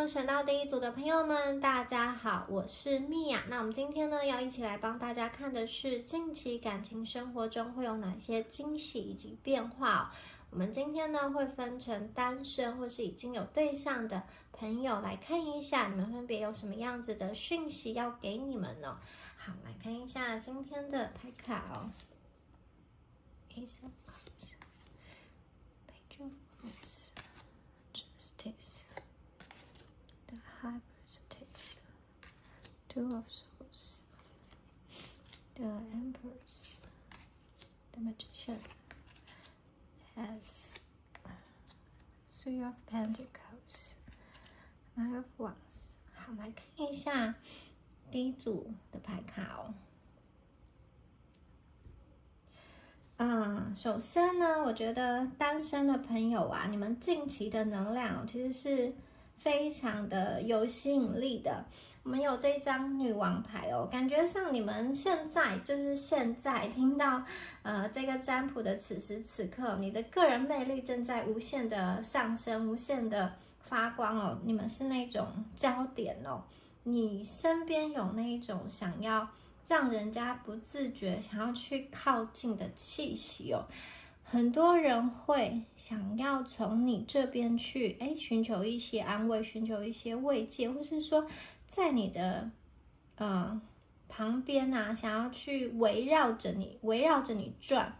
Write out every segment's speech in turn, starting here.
选到第一组的朋友们，大家好，我是米娅。那我们今天呢，要一起来帮大家看的是近期感情生活中会有哪些惊喜以及变化哦。我们今天呢，会分成单身或是已经有对象的朋友来看一下，你们分别有什么样子的讯息要给你们呢？好，来看一下今天的牌卡哦。Ace of Cups, Page of Wands, Justice, the High Priestess, Two of Swords, the Empress, the Magician, as Three of Pentacles, Nine of Wands。好，来看一下第一组的牌卡哦。首先呢，我觉得单身的朋友啊，你们近期的能量其实是非常的有吸引力的。我们有这张女王牌哦，感觉上你们现在听到这个占卜的此时此刻，你的个人魅力正在无限的上升，无限的发光哦。你们是那种焦点哦，你身边有那一种想要让人家不自觉想要去靠近的气息哦。很多人会想要从你这边去寻求一些安慰，寻求一些慰藉，或是说在你的旁边啊，想要去围绕着你转。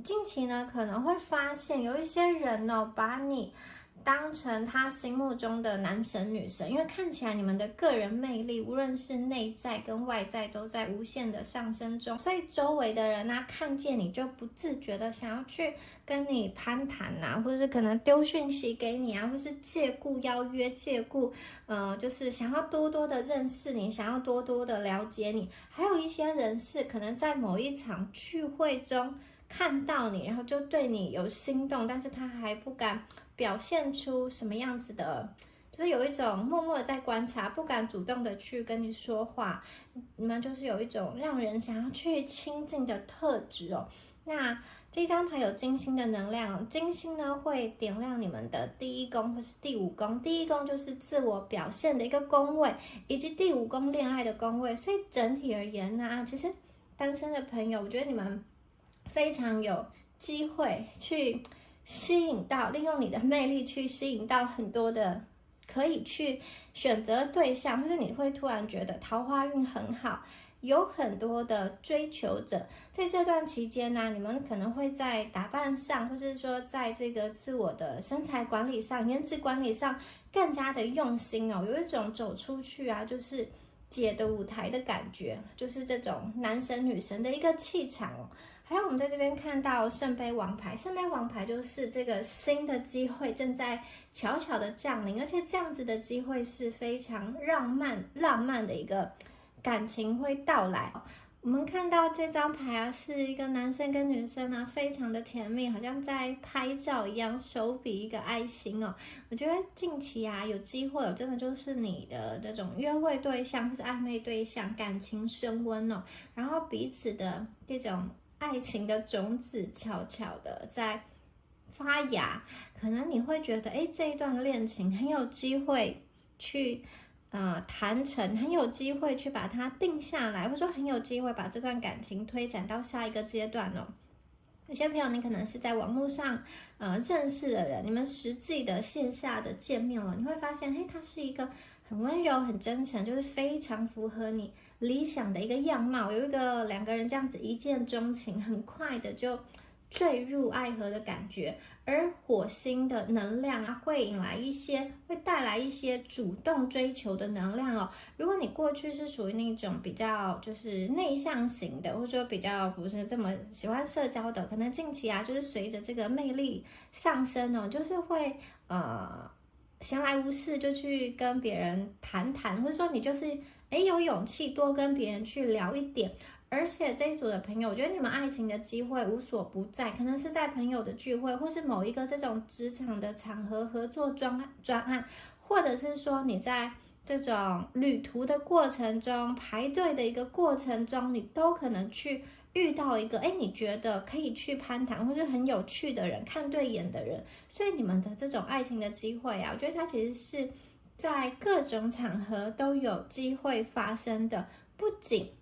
近期呢，可能会发现有一些人哦，把你当成他心目中的男神女神，因为看起来你们的个人魅力，无论是内在跟外在，都在无限的上升中，所以周围的人啊，看见你就不自觉的想要去跟你攀谈啊，或者是可能丢讯息给你啊，或是借故邀约，就是想要多多的认识你，想要多多的了解你。还有一些人是可能在某一场聚会中看到你，然后就对你有心动，但是他还不敢表现出什么样子的，就是有一种默默的在观察，不敢主动的去跟你说话。你们就是有一种让人想要去亲近的特质哦。那这张牌有金星的能量，金星呢会点亮你们的第一宫或是第五宫，第一宫就是自我表现的一个宫位，以及第五宫恋爱的宫位。所以整体而言呢，其实单身的朋友，我觉得你们非常有机会去吸引到，利用你的魅力去吸引到很多的可以去选择对象，或是你会突然觉得桃花运很好，有很多的追求者。在这段期间呢，你们可能会在打扮上，或是说在这个自我的身材管理上、颜值管理上更加的用心哦，有一种走出去啊，就是姐的舞台的感觉，就是这种男神女神的一个气场哦。还有我们在这边看到圣杯王牌，圣杯王牌就是这个新的机会正在悄悄的降临，而且这样子的机会是非常浪漫的一个感情会到来。我们看到这张牌啊，是一个男生跟女生啊，非常的甜蜜，好像在拍照一样，手比一个爱心哦。我觉得近期啊，有机会真的就是你的这种约会对象或是暧昧对象，感情升温哦，然后彼此的这种爱情的种子悄悄的在发芽，可能你会觉得，这一段恋情很有机会去谈成，很有机会去把它定下来，或者说很有机会把这段感情推展到下一个阶段哦。有些朋友你可能是在网络上认识的人，你们实际的线下的见面了，你会发现，他是一个很温柔、很真诚，就是非常符合你理想的一个样貌，有两个人这样子一见钟情，很快的就坠入爱河的感觉。而火星的能量啊，会带来一些主动追求的能量哦。如果你过去是属于那种比较就是内向型的，或者说比较不是这么喜欢社交的，可能近期啊，就是随着这个魅力上升哦，就是会闲来无事就去跟别人谈谈，或者说你就是有勇气多跟别人去聊一点。而且这一组的朋友，我觉得你们爱情的机会无所不在，可能是在朋友的聚会，或是某一个这种职场的场合合作专案，或者是说你在这种旅途的过程中，排队的一个过程中，你都可能去遇到一个你觉得可以去攀谈或者很有趣的人，看对眼的人。所以你们的这种爱情的机会啊，我觉得它其实是在各种场合都有机会发生的。不仅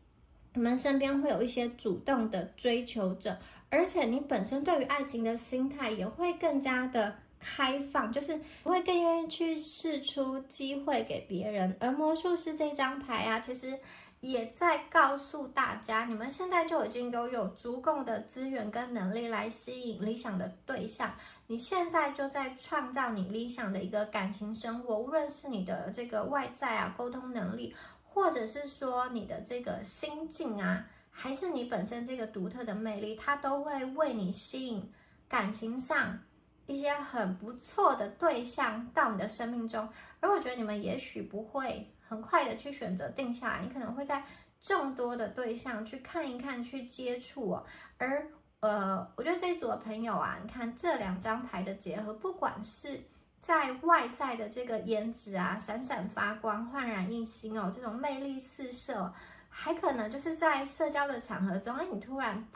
你们身边会有一些主动的追求者，而且你本身对于爱情的心态也会更加的开放，就是会更愿意去释出机会给别人。而魔术师这张牌啊，其实也在告诉大家，你们现在就已经拥有足够的资源跟能力来吸引理想的对象。你现在就在创造你理想的一个感情生活，无论是你的这个外在啊，沟通能力，或者是说你的这个心境啊，还是你本身这个独特的魅力，它都会为你吸引感情上一些很不错的对象到你的生命中。而我觉得你们也许不会很快的去选择定下来，你可能会在众多的对象去看一看，去接触哦。而我觉得这一组的朋友啊，你看这2张牌的结合，不管是在外在的这个颜值啊，闪闪发光、焕然一新哦，这种魅力四射哦，还可能就是在社交的场合中，你突然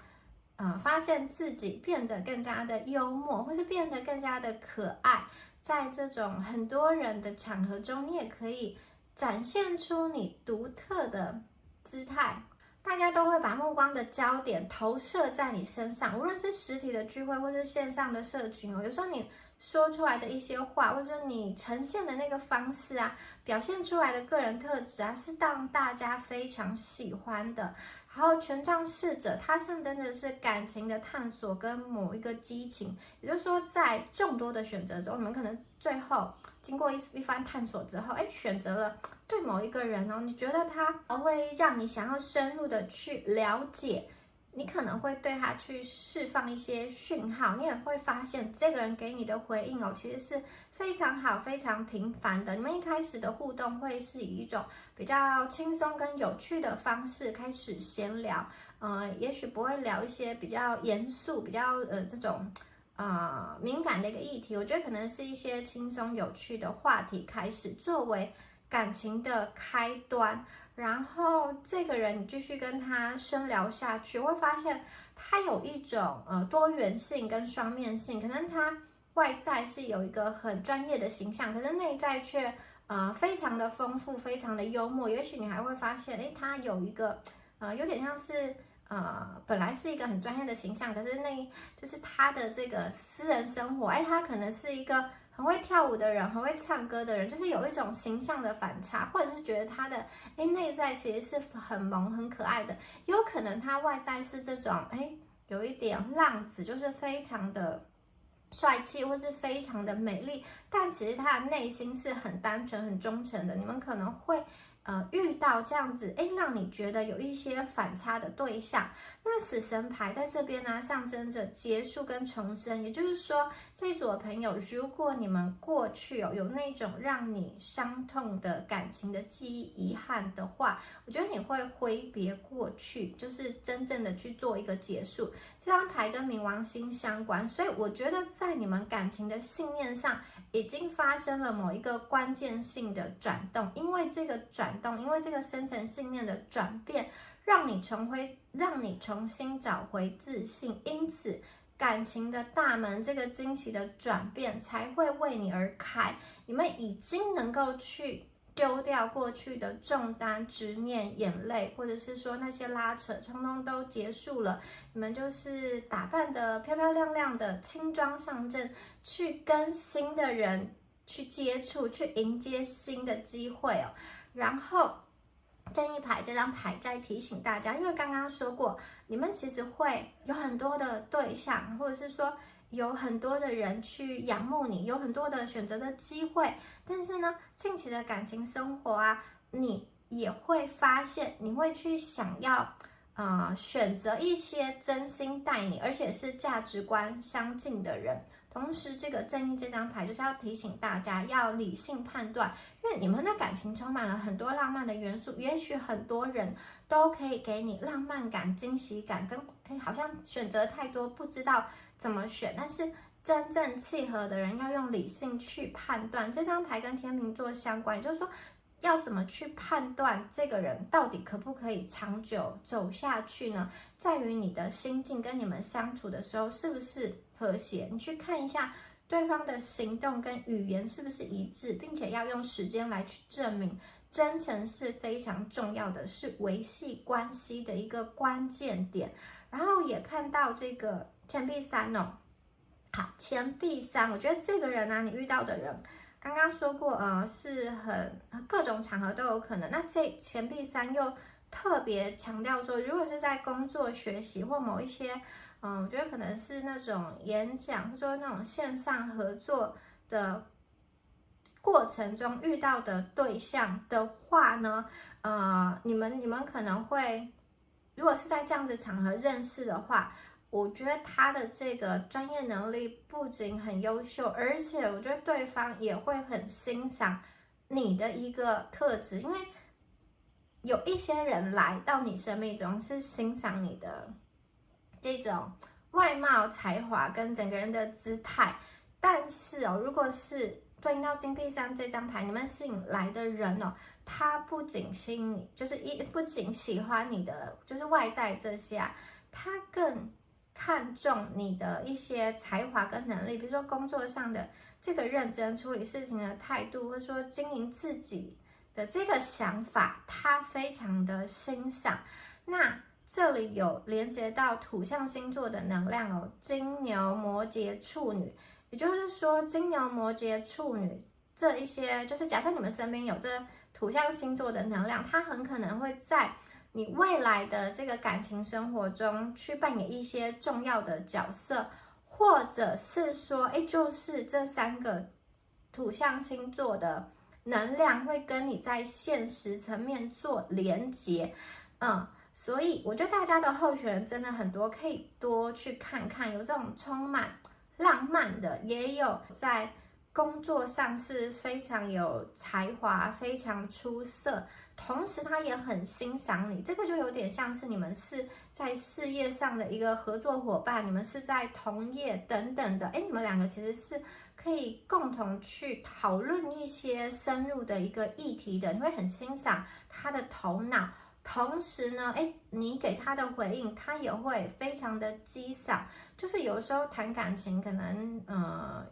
发现自己变得更加的幽默，或是变得更加的可爱，在这种很多人的场合中，你也可以展现出你独特的姿态。大家都会把目光的焦点投射在你身上，无论是实体的聚会或是线上的社群哦，有时候你说出来的一些话，或者你呈现的那个方式啊，表现出来的个人特质啊，是让大家非常喜欢的。然后权杖侍者，它象征的是感情的探索跟某一个激情，也就是说，在众多的选择中，你们可能最后经过一番探索之后，选择了对某一个人哦，你觉得他会让你想要深入的去了解，你可能会对他去释放一些讯号，你也会发现这个人给你的回应哦，其实是非常好、非常平凡的。你们一开始的互动会是以一种比较轻松跟有趣的方式开始闲聊，也许不会聊一些比较严肃、比较这种敏感的一个议题，我觉得可能是一些轻松有趣的话题开始作为感情的开端。然后这个人你继续跟他深聊下去，会发现他有一种多元性跟双面性，可能他外在是有一个很专业的形象，可是内在却非常的丰富，非常的幽默。也许你还会发现，他有一个有点像是本来是一个很专业的形象，可是就是他的这个私人生活，他可能是一个很会跳舞的人，很会唱歌的人，就是有一种形象的反差，或者是觉得他的内在其实是很萌很可爱的，有可能他外在是这种有一点浪子，就是非常的帅气或是非常的美丽，但其实他的内心是很单纯很忠诚的。你们可能会遇到这样子让你觉得有一些反差的对象。那死神牌在这边呢，象征着结束跟重生，也就是说这一组的朋友，如果你们过去有那种让你伤痛的感情的记忆遗憾的话，我觉得你会挥别过去，就是真正的去做一个结束。这张牌跟冥王星相关，所以我觉得在你们感情的信念上已经发生了某一个关键性的转动，因为这个转动，因为这个深层信念的转变，让你重新找回自信，因此感情的大门，这个惊喜的转变才会为你而开。你们已经能够去丢掉过去的重担、执念、眼泪，或者是说那些拉扯，通通都结束了。你们就是打扮的漂漂亮亮的，轻装上阵，去跟新的人去接触，去迎接新的机会哦。然后正义牌这张牌在提醒大家，因为刚刚说过，你们其实会有很多的对象，或者是说有很多的人去仰慕你，有很多的选择的机会，但是呢，近期的感情生活啊，你也会发现，你会去想要选择一些真心待你，而且是价值观相近的人。同时，这个正义这张牌就是要提醒大家要理性判断，因为你们的感情充满了很多浪漫的元素，也许很多人都可以给你浪漫感、惊喜感，跟好像选择太多不知道怎么选，但是真正契合的人要用理性去判断。这张牌跟天秤座相关，也就是说要怎么去判断这个人到底可不可以长久走下去呢？在于你的心境跟你们相处的时候是不是和谐。你去看一下对方的行动跟语言是不是一致，并且要用时间来去证明。真诚是非常重要的，是维系关系的一个关键点。然后也看到这个钱币三哦，好，钱币三，我觉得这个人啊，你遇到的人，刚刚说过，是很各种场合都有可能。那这钱币三又特别强调说，如果是在工作、学习或某一些，我觉得可能是那种演讲，或者说那种线上合作的过程中遇到的对象的话呢，你们可能会，如果是在这样子场合认识的话，我觉得他的这个专业能力不仅很优秀，而且我觉得对方也会很欣赏你的一个特质，因为有一些人来到你生命中是欣赏你的这种外貌、才华跟整个人的姿态，但是如果是对应到金币三这张牌，你们吸引来的人他不仅吸引你，就是不仅喜欢你的就是外在这些他更看重你的一些才华跟能力，比如说工作上的这个认真处理事情的态度，或者说经营自己的这个想法，他非常的欣赏。那这里有连接到土象星座的能量金牛、摩羯、处女，也就是说金牛、摩羯、处女这一些，就是假设你们身边有这土象星座的能量，它很可能会在你未来的这个感情生活中去扮演一些重要的角色，或者是说，就是这3个土象星座的能量会跟你在现实层面做连结，所以我觉得大家的候选人真的很多，可以多去看看，有这种充满浪漫的，也有在工作上是非常有才华、非常出色，同时他也很欣赏你，这个就有点像是你们是在事业上的一个合作伙伴，你们是在同业等等的，你们2个其实是可以共同去讨论一些深入的一个议题的，你会很欣赏他的头脑。同时呢，你给他的回应，他也会非常的激赏。就是有时候谈感情，可能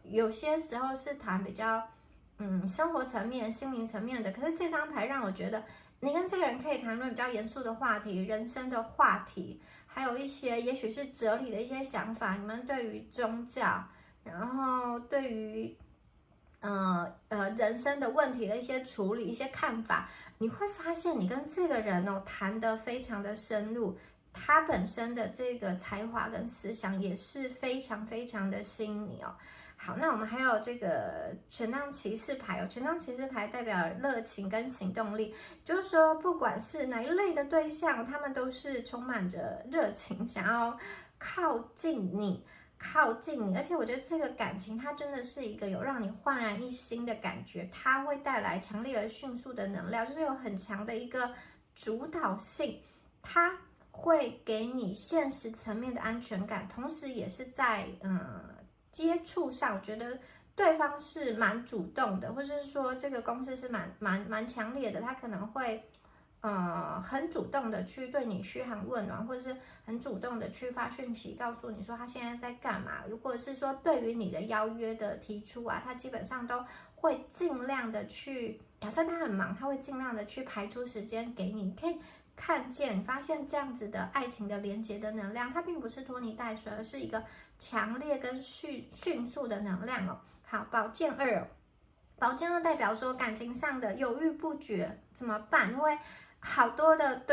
有些时候是谈比较生活层面、心灵层面的。可是这张牌让我觉得，你跟这个人可以谈论比较严肃的话题、人生的话题，还有一些也许是哲理的一些想法。你们对于宗教，然后对于人生的问题的一些处理、一些看法。你会发现你跟这个人谈得非常的深入，他本身的这个才华跟思想也是非常非常的吸引你好，那我们还有这个权杖骑士牌权杖骑士牌代表热情跟行动力，就是说不管是哪一类的对象，他们都是充满着热情，想要靠近你，而且我觉得这个感情它真的是一个有让你焕然一新的感觉，它会带来强烈而迅速的能量，就是有很强的一个主导性，它会给你现实层面的安全感，同时也是在接触上，我觉得对方是蛮主动的，或者是说这个公司是蛮强烈的，他可能会很主动的去对你嘘寒问暖，或者是很主动的去发讯息告诉你说他现在在干嘛，或者是说对于你的邀约的提出他基本上都会尽量的去，假设他很忙，他会尽量的去排出时间给你，可以看见发现这样子的爱情的连结的能量，它并不是拖泥带水，而是一个强烈跟迅速的能量好，宝剑2宝剑2代表说感情上的犹豫不决怎么办？因为好多的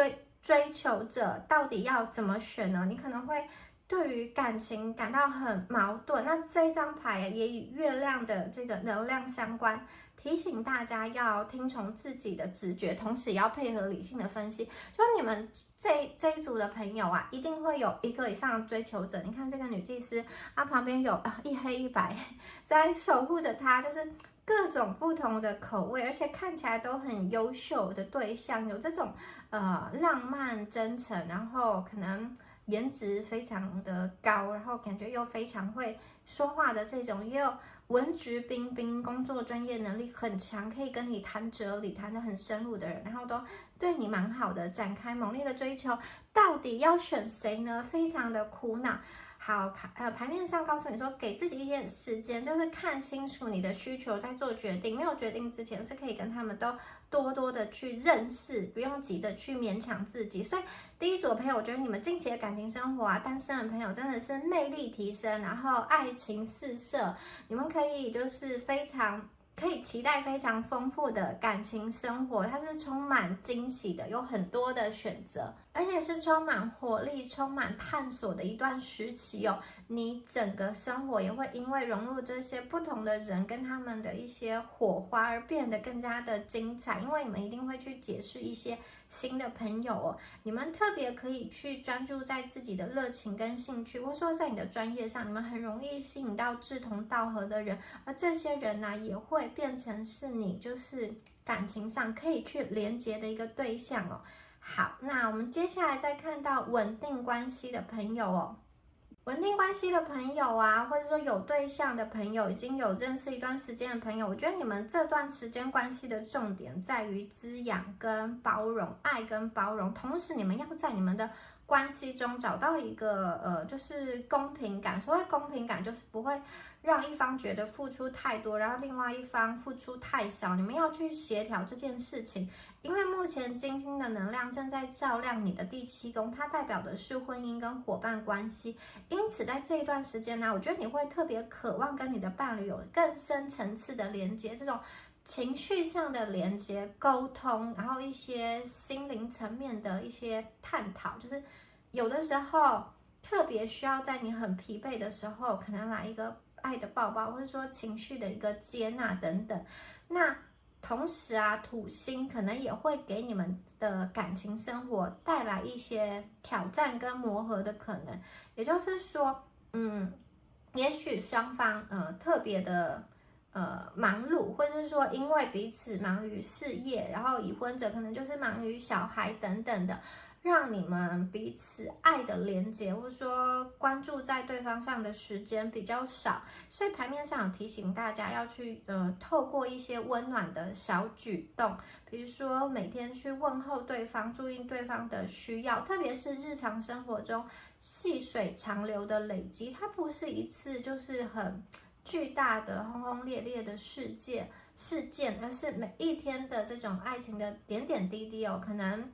追求者到底要怎么选呢？你可能会对于感情感到很矛盾。那这一张牌也与月亮的这个能量相关，提醒大家要听从自己的直觉，同时也要配合理性的分析。就你们这一组的朋友一定会有1个以上的追求者。你看这个女祭司，旁边有一黑一白在守护着她，就是各种不同的口味，而且看起来都很优秀的对象，有这种浪漫真诚，然后可能颜值非常的高，然后感觉又非常会说话的这种，也有文质彬彬，工作专业能力很强，可以跟你谈哲理谈得很深入的人，然后都对你蛮好的，展开猛烈的追求，到底要选谁呢？非常的苦恼。好，牌面上告诉你说，给自己一点时间，就是看清楚你的需求再做决定。没有决定之前，是可以跟他们都多多的去认识，不用急着去勉强自己。所以第一组的朋友，我觉得你们近期的感情生活啊，单身的朋友真的是魅力提升，然后爱情四射，你们可以就是可以期待非常丰富的感情生活，它是充满惊喜的，有很多的选择，而且是充满活力、充满探索的一段时期哦。你整个生活也会因为融入这些不同的人跟他们的一些火花而变得更加的精彩，因为你们一定会去结识一些新的朋友哦。你们特别可以去专注在自己的热情跟兴趣，或者说在你的专业上，你们很容易吸引到志同道合的人，而这些人呢，也会变成是你就是感情上可以去连接的一个对象哦。好，那我们接下来再看到稳定关系的朋友哦。稳定关系的朋友啊，或者说有对象的朋友，已经有认识一段时间的朋友，我觉得你们这段时间关系的重点在于滋养跟包容，爱跟包容，同时你们要在你们的关系中找到一个就是公平感。所谓公平感，就是不会让一方觉得付出太多，然后另外一方付出太少，你们要去协调这件事情。因为目前金星的能量正在照亮你的第7宫，它代表的是婚姻跟伙伴关系。因此在这一段时间呢，我觉得你会特别渴望跟你的伴侣有更深层次的连接，这种情绪上的连接、沟通，然后一些心灵层面的一些探讨，就是有的时候特别需要在你很疲惫的时候，可能来一个爱的抱抱，或者说情绪的一个接纳等等。那同时啊，土星可能也会给你们的感情生活带来一些挑战跟磨合的可能。也就是说，也许双方特别的忙碌，或者是说因为彼此忙于事业，然后已婚者可能就是忙于小孩等等的，让你们彼此爱的连接，或者说关注在对方上的时间比较少，所以牌面上有提醒大家要去透过一些温暖的小举动，比如说每天去问候对方，注意对方的需要，特别是日常生活中细水长流的累积，它不是一次就是很巨大的轰轰烈烈的事件，而是每一天的这种爱情的点点滴滴哦，可能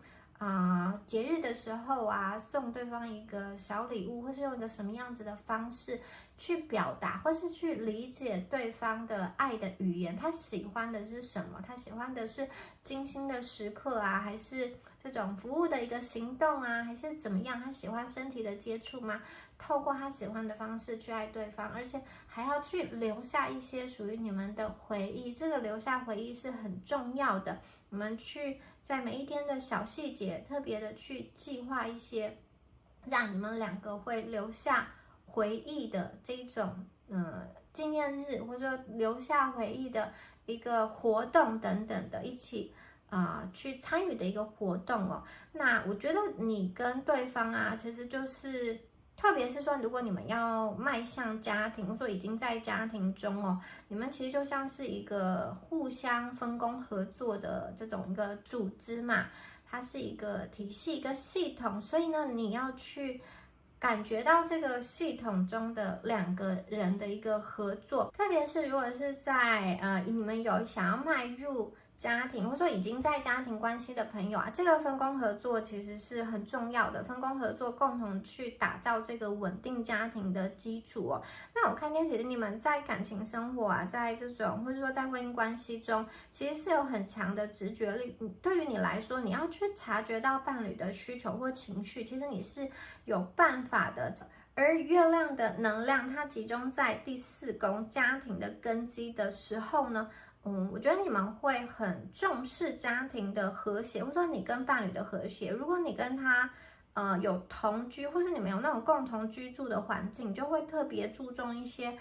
节日的时候啊，送对方一个小礼物，或是用一个什么样子的方式去表达，或是去理解对方的爱的语言。他喜欢的是什么？他喜欢的是精心的时刻啊，还是这种服务的一个行动啊，还是怎么样？他喜欢身体的接触吗？透过他喜欢的方式去爱对方，而且还要去留下一些属于你们的回忆。这个留下回忆是很重要的。你们去在每一天的小细节，特别的去计划一些，让你们两个会留下回忆的这种纪念日，或者说留下回忆的一个活动等等的，一起去参与的一个活动哦。那我觉得你跟对方啊，其实就是特别是说，如果你们要迈向家庭，或者说已经在家庭中哦，你们其实就像是一个互相分工合作的这种一个组织嘛，它是一个体系、一个系统，所以呢，你要去感觉到这个系统中的两个人的一个合作，特别是如果是在你们有想要迈入家庭，或者说已经在家庭关系的朋友啊，这个分工合作其实是很重要的。分工合作，共同去打造这个稳定家庭的基础哦。那我看见其实你们在感情生活啊，在这种或者说在婚姻关系中，其实是有很强的直觉力。对于你来说，你要去察觉到伴侣的需求或情绪，其实你是有办法的。而月亮的能量，它集中在第4宫家庭的根基的时候呢，我觉得你们会很重视家庭的和谐，或者说你跟伴侣的和谐。如果你跟他有同居，或是你们有那种共同居住的环境，就会特别注重一些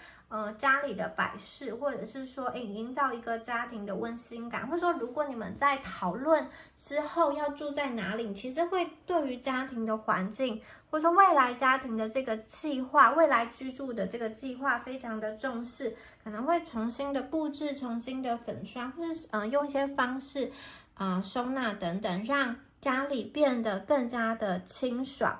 家里的摆饰，或者是说营造一个家庭的温馨感，或者说如果你们在讨论之后要住在哪里，其实会对于家庭的环境，或者说未来家庭的这个计划，未来居住的这个计划非常的重视，可能会重新的布置，重新的粉刷，或是用一些方式收纳等等，让家里变得更加的清爽。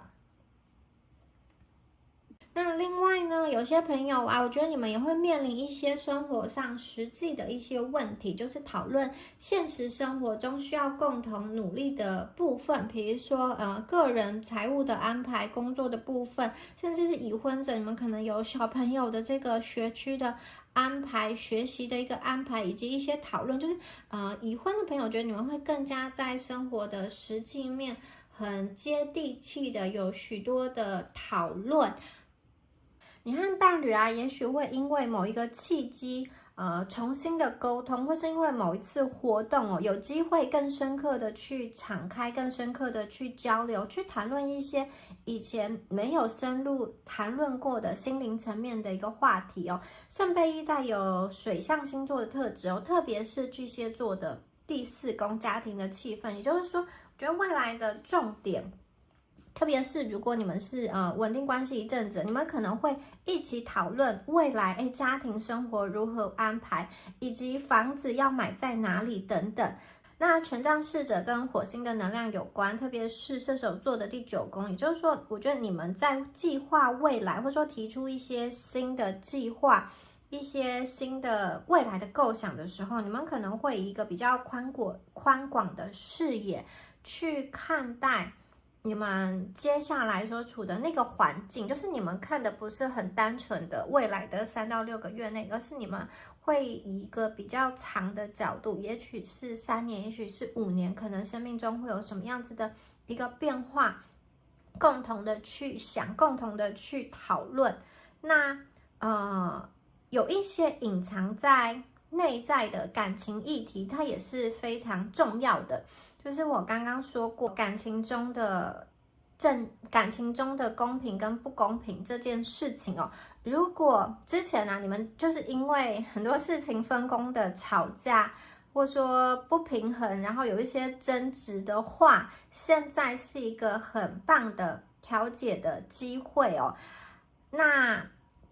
那另外呢，有些朋友啊，我觉得你们也会面临一些生活上实际的一些问题，就是讨论现实生活中需要共同努力的部分，比如说个人财务的安排、工作的部分，甚至是已婚者，你们可能有小朋友的这个学区的安排、学习的一个安排，以及一些讨论，就是已婚的朋友，觉得你们会更加在生活的实际面很接地气的，有许多的讨论。你和伴侣啊，也许会因为某一个契机，重新的沟通，或是因为某一次活动哦，有机会更深刻的去敞开，更深刻的去交流，去谈论一些以前没有深入谈论过的心灵层面的一个话题哦。圣杯一带有水象星座的特质哦，特别是巨蟹座的第4宫家庭的气氛，也就是说，我觉得未来的重点。特别是如果你们是稳定关系一阵子，你们可能会一起讨论未来家庭生活如何安排，以及房子要买在哪里等等。那权杖侍者跟火星的能量有关，特别是射手座的第9宫，也就是说，我觉得你们在计划未来，或者说提出一些新的计划、一些新的未来的构想的时候，你们可能会以一个比较宽广的视野去看待你们接下来所处的那个环境，就是你们看的不是很单纯的未来的3到6个月内，而是你们会以一个比较长的角度，也许是3年，也许是5年，可能生命中会有什么样子的一个变化，共同的去想，共同的去讨论。那有一些隐藏在内在的感情议题，它也是非常重要的。就是我刚刚说过，感情中的公平跟不公平这件事情哦，如果之前你们就是因为很多事情分工的吵架，或说不平衡，然后有一些争执的话，现在是一个很棒的调解的机会哦。那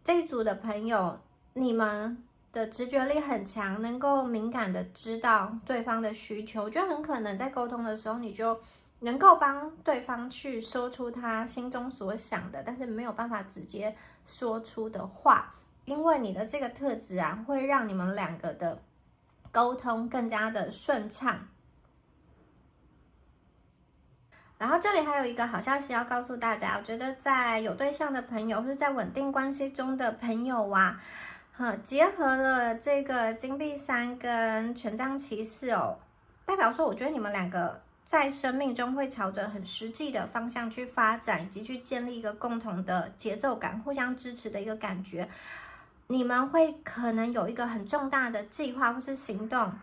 这一组的朋友，你们的直觉力很强，能够敏感的知道对方的需求，就很可能在沟通的时候，你就能够帮对方去说出他心中所想的，但是没有办法直接说出的话，因为你的这个特质啊，会让你们2个的沟通更加的顺畅。然后这里还有一个好消息要告诉大家，我觉得在有对象的朋友，或者在稳定关系中的朋友啊，结合了这个金币3跟权杖骑士哦，代表说我觉得你们2个在生命中会朝着很实际的方向去发展，以及去建立一个共同的节奏感，互相支持的一个感觉。你们会可能有一个很重大的计划或是行动，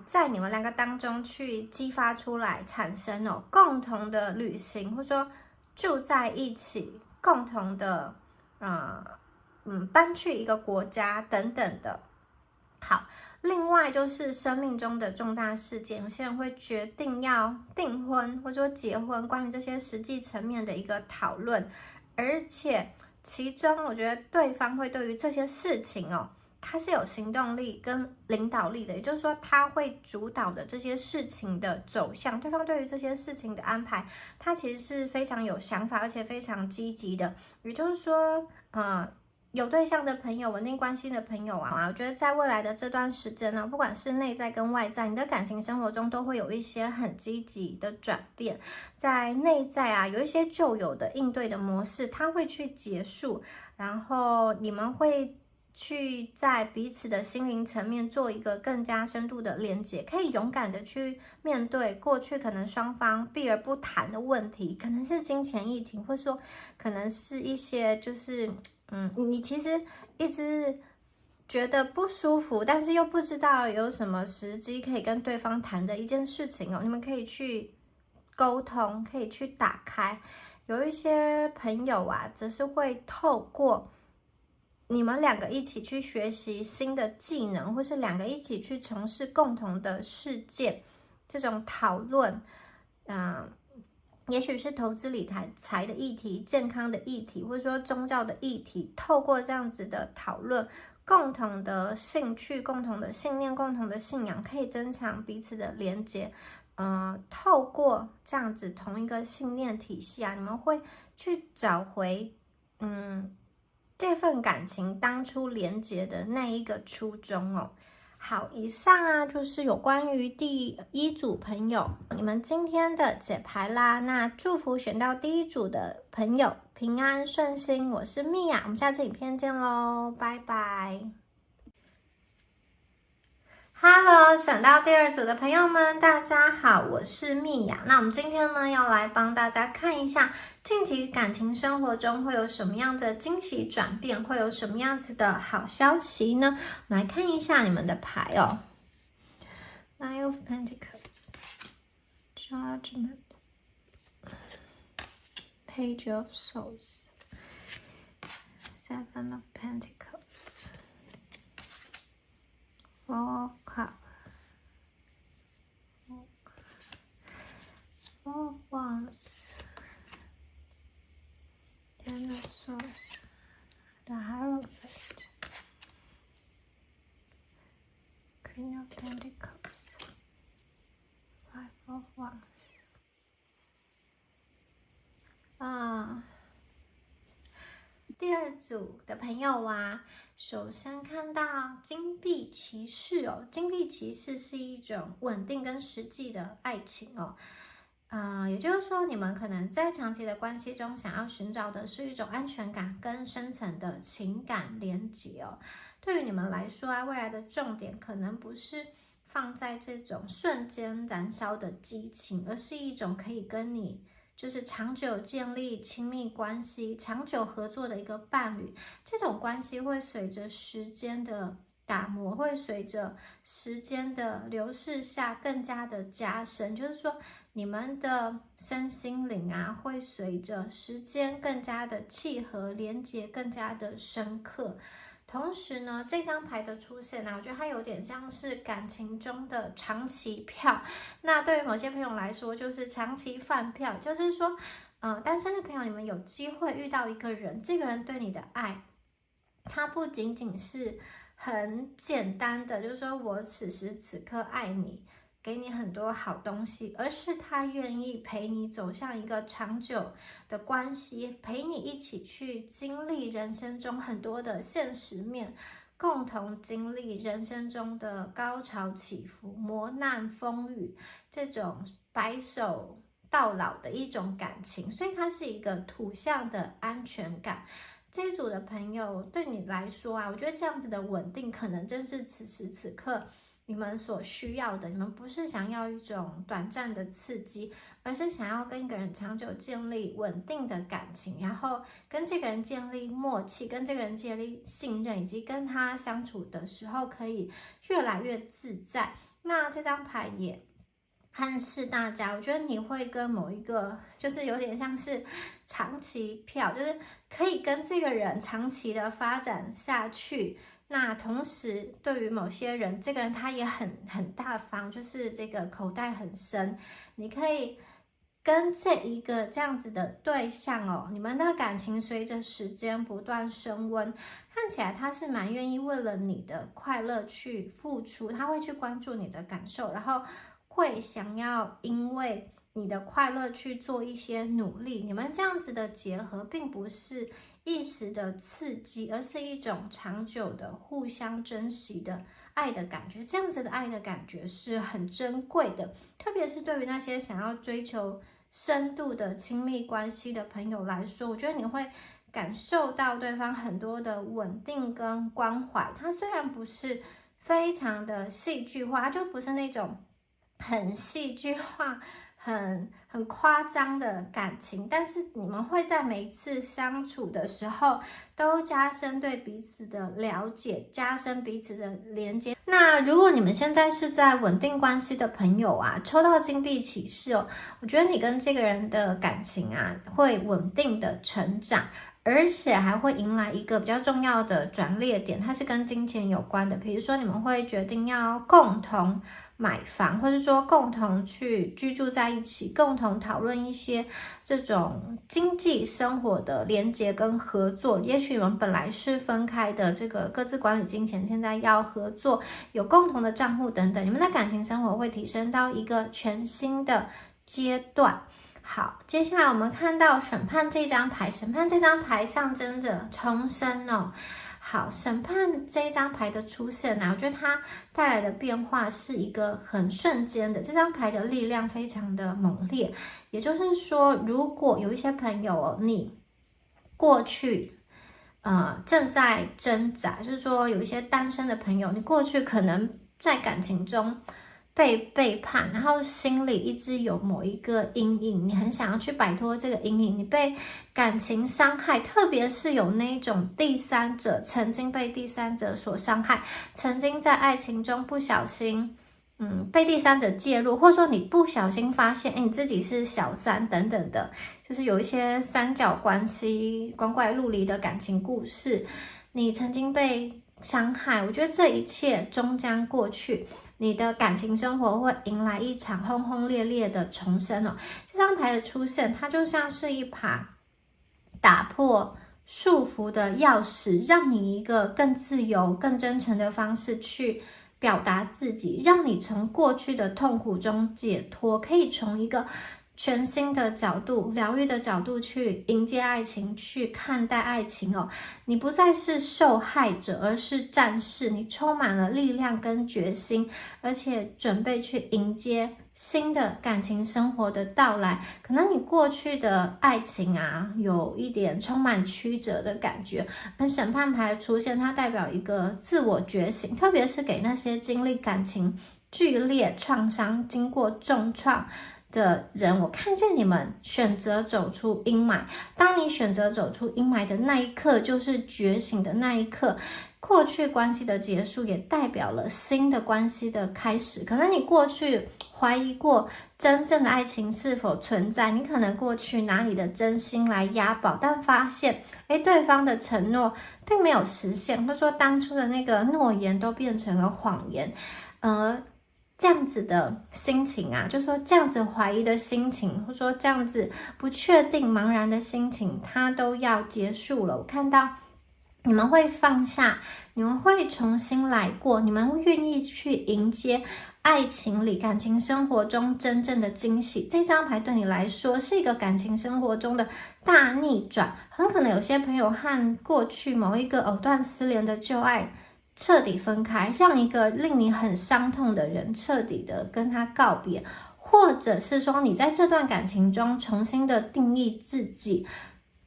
在你们2个当中去激发出来，产生共同的旅行，或者说住在一起，共同的搬去一个国家等等的。好，另外就是生命中的重大事件，有些人会决定要订婚或者说结婚，关于这些实际层面的一个讨论，而且其中我觉得对方会对于这些事情他是有行动力跟领导力的，也就是说他会主导的这些事情的走向，对方对于这些事情的安排，他其实是非常有想法，而且非常积极的。也就是说有对象的朋友，稳定关系的朋友啊，我觉得在未来的这段时间呢，不管是内在跟外在，你的感情生活中都会有一些很积极的转变。在内在啊，有一些旧有的应对的模式，它会去结束，然后你们会去在彼此的心灵层面做一个更加深度的连接，可以勇敢的去面对过去可能双方避而不谈的问题，可能是金钱议题，或者说可能是一些就是你其实一直觉得不舒服，但是又不知道有什么时机可以跟对方谈的一件事情你们可以去沟通，可以去打开。有一些朋友啊，则是会透过你们2个一起去学习新的技能，或是2个一起去从事共同的事件，这种讨论也许是投资理财的议题、健康的议题，或者说宗教的议题，透过这样子的讨论，共同的兴趣、共同的信念、共同的信仰，可以增强彼此的连结。透过这样子同一个信念体系啊，你们会去找回这份感情当初连结的那一个初衷哦。好，以上啊就是有关于第1组朋友你们今天的解牌啦。那祝福选到第1组的朋友平安顺心。我是蜜雅，我们下次影片见咯，拜拜。Hello， 选到第2组的朋友们，大家好，我是蜜雅。那我们今天呢，要来帮大家看一下近期感情生活中会有什么样子的惊喜转变，会有什么样子的好消息呢？我们来看一下你们的牌哦。Nine of Pentacles, Judgment, Page of Swords, Seven of Pentacles.Four of Cups, Four of Wands, Ten of Swords, the Hierophant, Queen of Pentacles, Five of Wands. 第2组的朋友啊，首先看到金币骑士哦，金币骑士是一种稳定跟实际的爱情哦。也就是说，你们可能在长期的关系中，想要寻找的是一种安全感跟深层的情感连结哦。对于你们来说啊，未来的重点可能不是放在这种瞬间燃烧的激情，而是一种可以跟你就是长久建立亲密关系、长久合作的一个伴侣。这种关系会随着时间的打磨，会随着时间的流逝下更加的加深。就是说，你们的身心灵啊，会随着时间更加的契合、连结更加的深刻。同时呢，这张牌的出现呢，我觉得它有点像是感情中的长期票。那对于某些朋友来说，就是长期饭票，就是说，单身的朋友，你们有机会遇到一个人，这个人对你的爱，他不仅仅是很简单的，就是说我此时此刻爱你，给你很多好东西，而是他愿意陪你走向一个长久的关系，陪你一起去经历人生中很多的现实面，共同经历人生中的高潮起伏、磨难风雨，这种白首到老的一种感情，所以它是一个土象的安全感。这一组的朋友对你来说啊，我觉得这样子的稳定，可能正是此时此刻你们所需要的。你们不是想要一种短暂的刺激，而是想要跟一个人长久建立稳定的感情，然后跟这个人建立默契，跟这个人建立信任，以及跟他相处的时候可以越来越自在。那这张牌也暗示大家，我觉得你会跟某一个，就是有点像是长期票，就是可以跟这个人长期的发展下去。那同时，对于某些人，这个人他也很大方，就是这个口袋很深。你可以跟这一个这样子的对象哦，你们的感情随着时间不断升温，看起来他是蛮愿意为了你的快乐去付出，他会去关注你的感受，然后会想要因为你的快乐去做一些努力。你们这样子的结合并不是一时的刺激，而是一种长久的互相珍惜的爱的感觉。这样子的爱的感觉是很珍贵的，特别是对于那些想要追求深度的亲密关系的朋友来说，我觉得你会感受到对方很多的稳定跟关怀。它虽然不是非常的戏剧化，它就不是那种很戏剧化、很夸张的感情，但是你们会在每一次相处的时候都加深对彼此的了解，加深彼此的连接。那如果你们现在是在稳定关系的朋友啊，抽到金币骑士哦，我觉得你跟这个人的感情啊会稳定的成长，而且还会迎来一个比较重要的转捩点，它是跟金钱有关的。比如说你们会决定要共同买房，或者说共同去居住在一起，共同讨论一些这种经济生活的连结跟合作。也许你们本来是分开的，这个各自管理金钱，现在要合作，有共同的账户等等，你们的感情生活会提升到一个全新的阶段。好，接下来我们看到审判这张牌，审判这张牌象征着重生哦。好，审判这一张牌的出现呢，我觉得它带来的变化是一个很瞬间的，这张牌的力量非常的猛烈。也就是说，如果有一些朋友哦，你过去正在挣扎，就是说有一些单身的朋友，你过去可能在感情中被背叛，然后心里一直有某一个阴影，你很想要去摆脱这个阴影，你被感情伤害，特别是有那一种第三者曾经被第三者所伤害，曾经在爱情中不小心被第三者介入，或者说你不小心发现你自己是小三等等的，就是有一些三角关系光怪陆离的感情故事，你曾经被伤害，我觉得这一切终将过去，你的感情生活会迎来一场轰轰烈烈的重生哦。这张牌的出现，它就像是一把打破束缚的钥匙，让你一个更自由、更真诚的方式去表达自己，让你从过去的痛苦中解脱，可以从一个全新的角度、疗愈的角度去迎接爱情，去看待爱情哦。你不再是受害者，而是战士，你充满了力量跟决心，而且准备去迎接新的感情生活的到来。可能你过去的爱情啊，有一点充满曲折的感觉，而审判牌的出现，它代表一个自我觉醒，特别是给那些经历感情剧烈创伤、经过重创的人，我看见你们选择走出阴霾。当你选择走出阴霾的那一刻，就是觉醒的那一刻。过去关系的结束也代表了新的关系的开始。可能你过去怀疑过真正的爱情是否存在，你可能过去拿你的真心来押宝，但发现对方的承诺并没有实现，或者说当初的那个诺言都变成了谎言。这样子的心情啊，就说这样子怀疑的心情，或者说这样子不确定茫然的心情，它都要结束了。我看到你们会放下，你们会重新来过，你们会愿意去迎接爱情里感情生活中真正的惊喜。这张牌对你来说是一个感情生活中的大逆转，很可能有些朋友和过去某一个藕断丝连的旧爱彻底分开，让一个令你很伤痛的人彻底的跟他告别，或者是说你在这段感情中重新的定义自己，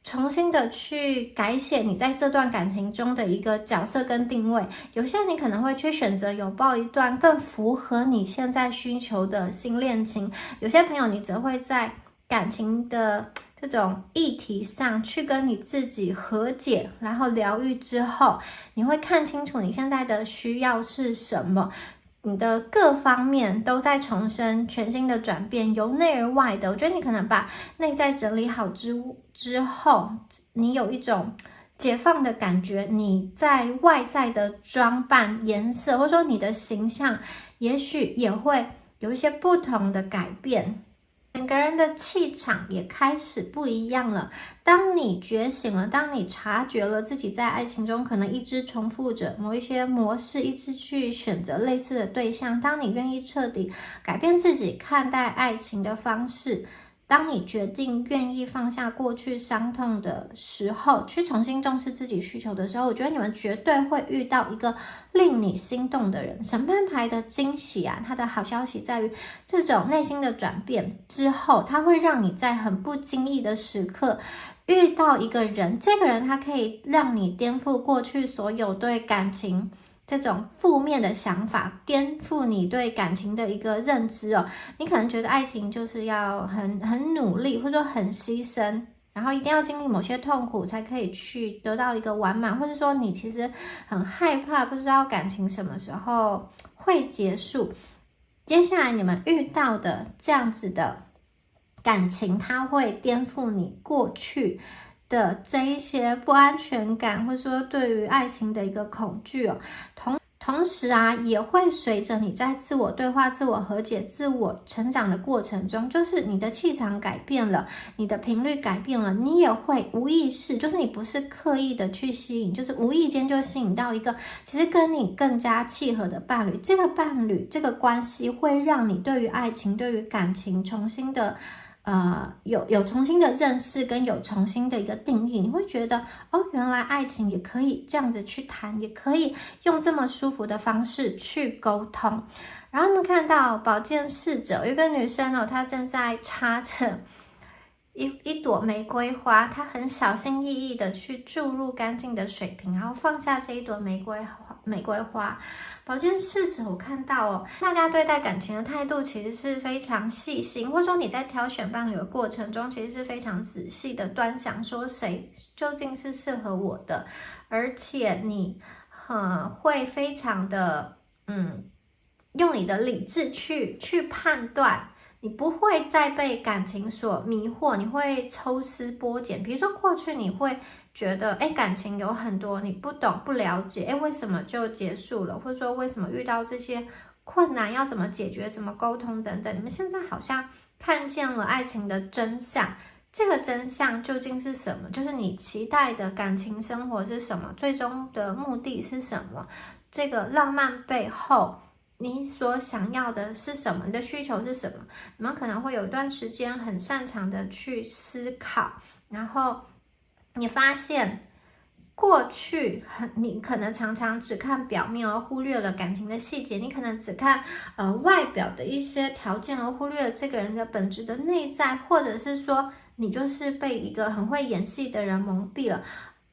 重新的去改写你在这段感情中的一个角色跟定位。有些人你可能会去选择拥抱一段更符合你现在需求的新恋情，有些朋友你则会在感情的这种议题上去跟你自己和解，然后疗愈之后，你会看清楚你现在的需要是什么，你的各方面都在重生，全新的转变，由内而外的。我觉得你可能把内在整理好之后，你有一种解放的感觉，你在外在的装扮、颜色，或者说你的形象，也许也会有一些不同的改变。整个人的气场也开始不一样了。当你觉醒了，当你察觉了自己在爱情中可能一直重复着某一些模式，一直去选择类似的对象，当你愿意彻底改变自己看待爱情的方式，当你决定愿意放下过去伤痛的时候，去重新重视自己需求的时候，我觉得你们绝对会遇到一个令你心动的人。审判牌的惊喜啊，它的好消息在于这种内心的转变之后，它会让你在很不经意的时刻遇到一个人，这个人他可以让你颠覆过去所有对感情这种负面的想法，颠覆你对感情的一个认知哦。你可能觉得爱情就是要很努力，或者说很牺牲，然后一定要经历某些痛苦才可以去得到一个完满，或者说你其实很害怕，不知道感情什么时候会结束。接下来你们遇到的这样子的感情，它会颠覆你过去的这一些不安全感，或者说对于爱情的一个恐惧哦。同时啊，也会随着你在自我对话、自我和解、自我成长的过程中，就是你的气场改变了，你的频率改变了，你也会无意识，就是你不是刻意的去吸引，就是无意间就吸引到一个其实跟你更加契合的伴侣。这个伴侣、这个关系会让你对于爱情、对于感情重新的有重新的认识跟有重新的一个定义，你会觉得哦，原来爱情也可以这样子去谈，也可以用这么舒服的方式去沟通。然后我们看到宝剑侍者有一个女生哦，她正在插着一朵玫瑰花，她很小心翼翼的去注入干净的水瓶，然后放下这一朵玫瑰花。宝剑侍者，我看到哦，大家对待感情的态度其实是非常细心，或者说你在挑选伴侣的过程中，其实是非常仔细的端详，说谁究竟是适合我的，而且你会非常的用你的理智去判断。你不会再被感情所迷惑，你会抽丝剥茧。比如说过去你会觉得，感情有很多你不懂不了解，为什么就结束了，或者说为什么遇到这些困难要怎么解决，怎么沟通等等。你们现在好像看见了爱情的真相，这个真相究竟是什么？就是你期待的感情生活是什么？最终的目的是什么？这个浪漫背后你所想要的是什么？你的需求是什么？你们可能会有一段时间很擅长的去思考，然后你发现过去你可能常常只看表面而忽略了感情的细节，你可能只看外表的一些条件而忽略了这个人的本质的内在，或者是说你就是被一个很会演戏的人蒙蔽了。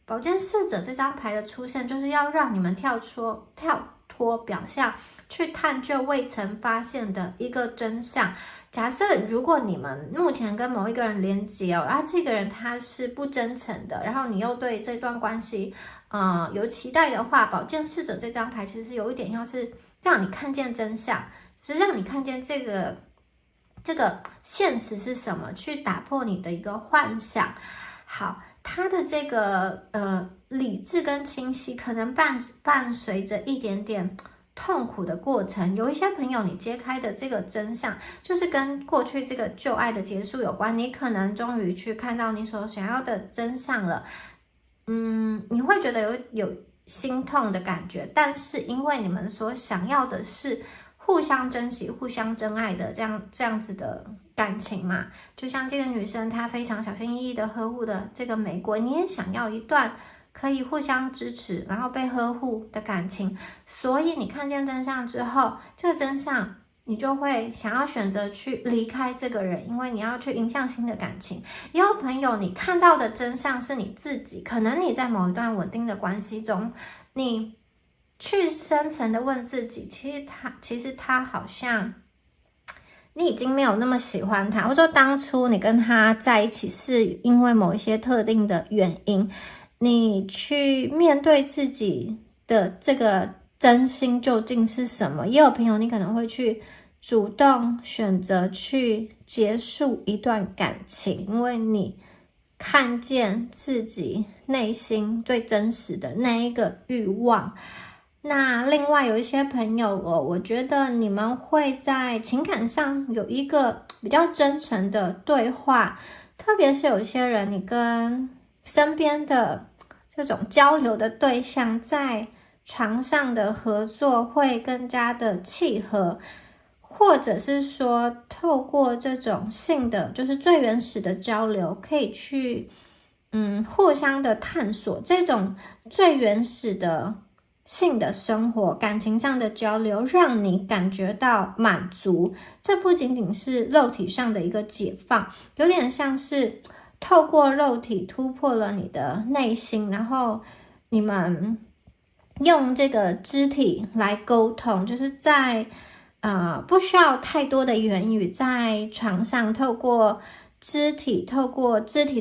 宝剑侍者这张牌的出现，就是要让你们跳脱表象，去探究未曾发现的一个真相。假设如果你们目前跟某一个人连接然后这个人他是不真诚的，然后你又对这段关系有期待的话，宝剑侍者这张牌其实有一点像是让你看见真相，就是让你看见这个现实是什么，去打破你的一个幻想。好，他的这个理智跟清晰可能伴随着一点点痛苦的过程。有一些朋友你揭开的这个真相就是跟过去这个旧爱的结束有关，你可能终于去看到你所想要的真相了。你会觉得有心痛的感觉，但是因为你们所想要的是互相珍惜、互相珍爱的这样子的感情嘛，就像这个女生她非常小心翼翼的呵护的这个玫瑰，你也想要一段可以互相支持然后被呵护的感情。所以你看见真相之后，这个真相你就会想要选择去离开这个人，因为你要去迎向新的感情。也有朋友你看到的真相是你自己，可能你在某一段稳定的关系中，你去深层的问自己，其实他好像你已经没有那么喜欢他，或者说当初你跟他在一起是因为某一些特定的原因，你去面对自己的这个真心究竟是什么。也有朋友你可能会去主动选择去结束一段感情，因为你看见自己内心最真实的那一个欲望。那另外有一些朋友我觉得你们会在情感上有一个比较真诚的对话，特别是有一些人你跟身边的这种交流的对象在床上的合作会更加的契合，或者是说透过这种性的就是最原始的交流，可以去互相的探索这种最原始的性的生活，感情上的交流，让你感觉到满足。这不仅仅是肉体上的一个解放，有点像是透过肉体突破了你的内心，然后你们用这个肢体来沟通，就是在不需要太多的言语，在床上透过肢体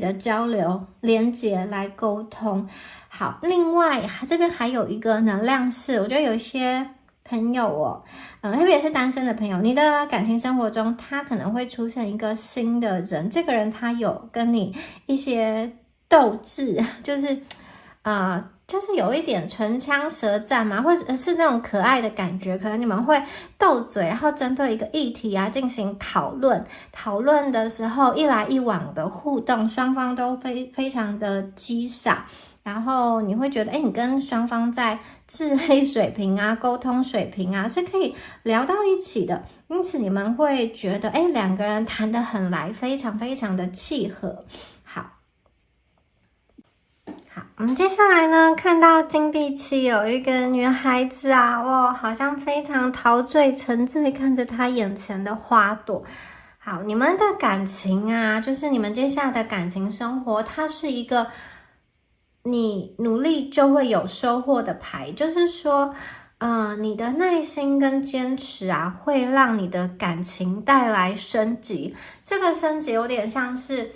的交流连接来沟通。好，另外这边还有一个能量是，我觉得有一些朋友特别是单身的朋友，你的感情生活中他可能会出现一个新的人，这个人他有跟你一些斗志，就是有一点唇枪舌战嘛，或者是那种可爱的感觉，可能你们会斗嘴，然后针对一个议题进行讨论的时候一来一往的互动，双方都非常的激赏。然后你会觉得，你跟双方在智慧水平啊、沟通水平啊是可以聊到一起的，因此你们会觉得，两个人谈得很来，非常非常的契合。好，我们接下来呢，看到金币七有一个女孩子啊，哇，好像非常陶醉沉醉，看着她眼前的花朵。好，你们的感情啊，就是你们接下来的感情生活，它是一个你努力就会有收获的牌，就是说，你的耐心跟坚持啊，会让你的感情带来升级。这个升级有点像是，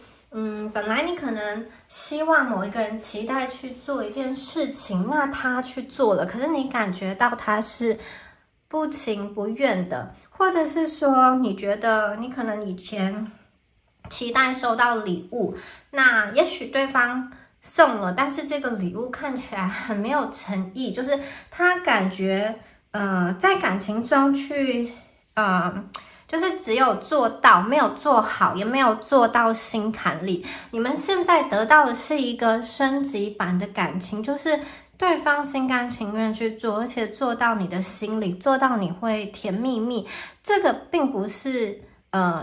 本来你可能希望某一个人期待去做一件事情，那他去做了，可是你感觉到他是不情不愿的，或者是说，你觉得你可能以前期待收到礼物，那也许对方送了，但是这个礼物看起来很没有诚意，就是他感觉在感情中去就是只有做到没有做好，也没有做到心坎里。你们现在得到的是一个升级版的感情，就是对方心甘情愿去做，而且做到你的心里，做到你会甜蜜蜜。这个并不是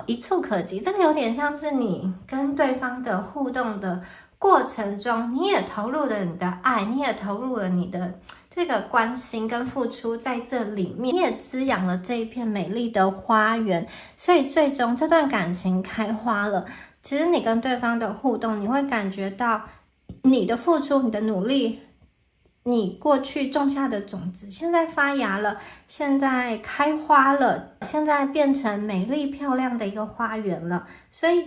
一触可及，这个有点像是你跟对方的互动的过程中，你也投入了你的爱，你也投入了你的这个关心跟付出在这里面，你也滋养了这一片美丽的花园，所以最终这段感情开花了。其实你跟对方的互动，你会感觉到你的付出，你的努力，你过去种下的种子现在发芽了，现在开花了，现在变成美丽漂亮的一个花园了。所以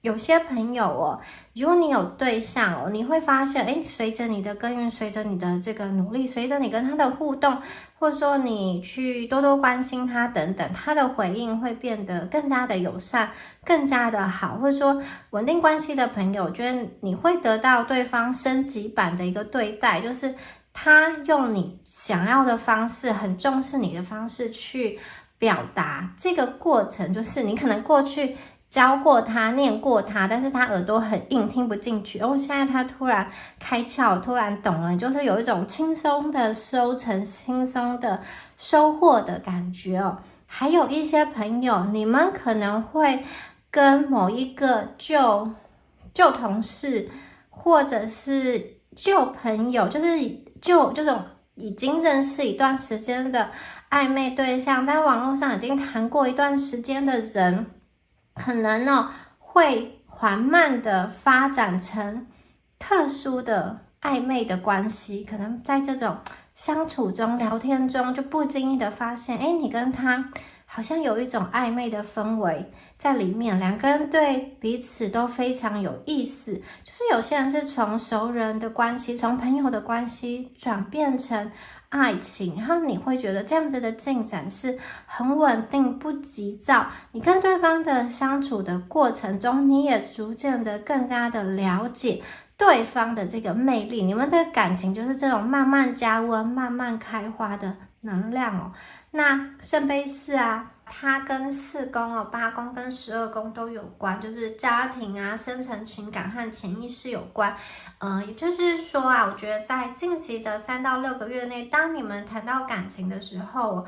有些朋友如果你有对象你会发现，随着你的耕耘，随着你的这个努力，随着你跟他的互动，或者说你去多多关心他等等，他的回应会变得更加的友善，更加的好。或者说稳定关系的朋友，我觉得你会得到对方升级版的一个对待，就是他用你想要的方式，很重视你的方式去表达。这个过程就是你可能过去教过他，念过他，但是他耳朵很硬，听不进去。现在他突然开窍，突然懂了，就是有一种轻松的收成、轻松的收获的感觉还有一些朋友，你们可能会跟某一个旧同事，或者是旧朋友，就是这种已经认识一段时间的暧昧对象，在网络上已经谈过一段时间的人，可能会缓慢的发展成特殊的暧昧的关系，可能在这种相处中、聊天中，就不经意的发现，你跟他好像有一种暧昧的氛围在里面，两个人对彼此都非常有意思。就是有些人是从熟人的关系，从朋友的关系转变成爱情，然后你会觉得这样子的进展是很稳定，不急躁。你跟对方的相处的过程中，你也逐渐的更加的了解对方的这个魅力，你们的感情就是这种慢慢加温、慢慢开花的能量那圣杯四啊，它跟4宫8宫跟12宫都有关，就是家庭啊、深层情感和潜意识有关。也就是说我觉得在近期的3到6个月内，当你们谈到感情的时候，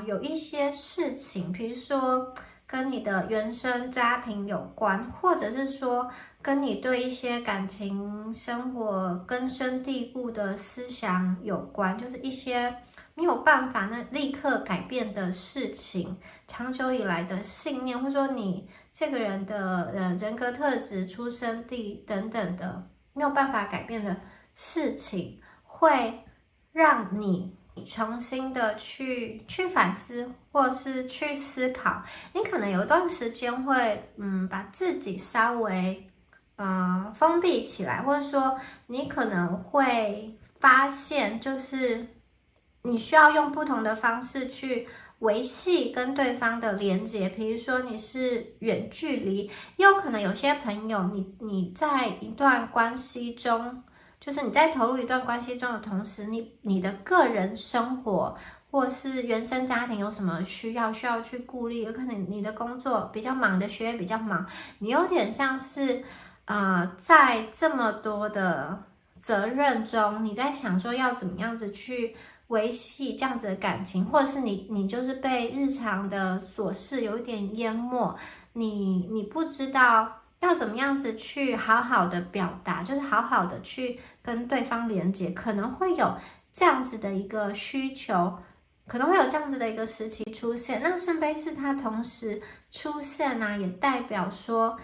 有一些事情，比如说跟你的原生家庭有关，或者是说跟你对一些感情生活根深蒂固的思想有关，就是一些没有办法立刻改变的事情，长久以来的信念，或者说你这个人的人格特质、出生地等等的没有办法改变的事情，会让你重新的去反思，或者是去思考。你可能有一段时间会把自己稍微封闭起来，或者说你可能会发现，就是你需要用不同的方式去维系跟对方的连接。比如说你是远距离，也有可能有些朋友你在一段关系中，就是你在投入一段关系中的同时，你的个人生活或是原生家庭有什么需要去顾虑，有可能你的工作比较忙，你的学业比较忙，你有点像是在这么多的责任中，你在想说要怎么样子去维系这样子的感情，或者是你就是被日常的琐事有一点淹没，你不知道要怎么样子去好好的表达，就是好好的去跟对方连接，可能会有这样子的一个需求，可能会有这样子的一个时期出现。那圣杯4它同时出现啊，也代表说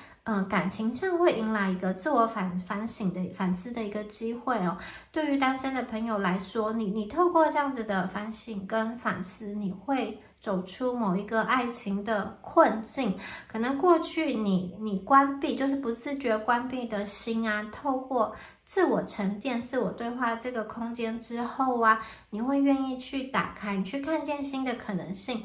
感情上会迎来一个自我反思的一个机会哦。对于单身的朋友来说，你透过这样子的反省跟反思，你会走出某一个爱情的困境。可能过去你关闭，就是不自觉关闭的心啊，透过自我沉淀、自我对话这个空间之后啊，你会愿意去打开，你去看见新的可能性。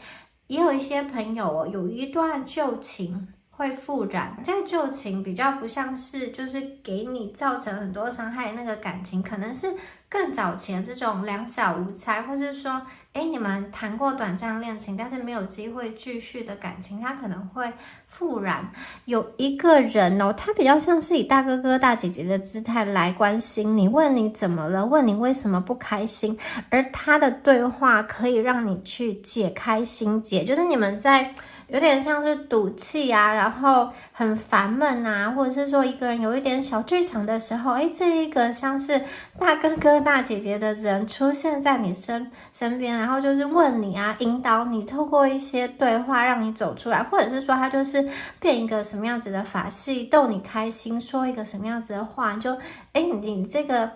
也有一些朋友哦，有一段旧情会复燃，这个旧情比较不像是就是给你造成很多伤害的那个感情，可能是更早前这种两小无猜，或是说你们谈过短暂恋情但是没有机会继续的感情，它可能会复燃。有一个人哦，他比较像是以大哥哥大姐姐的姿态来关心你，问你怎么了，问你为什么不开心，而他的对话可以让你去解开心结，就是你们在有点像是赌气啊，然后很烦闷啊，或者是说一个人有一点小剧场的时候，这一个像是大哥哥大姐姐的人出现在你身边，然后就是问你啊，引导你，透过一些对话让你走出来，或者是说他就是变一个什么样子的法戏逗你开心，说一个什么样子的话，就你这个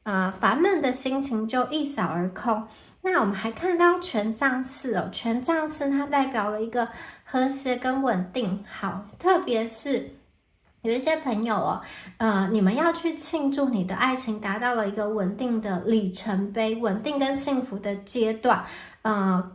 烦闷的心情就一扫而空。那我们还看到权杖4哦，权杖4它代表了一个和谐跟稳定。好，特别是有一些朋友哦，你们要去庆祝你的爱情达到了一个稳定的里程碑，稳定跟幸福的阶段，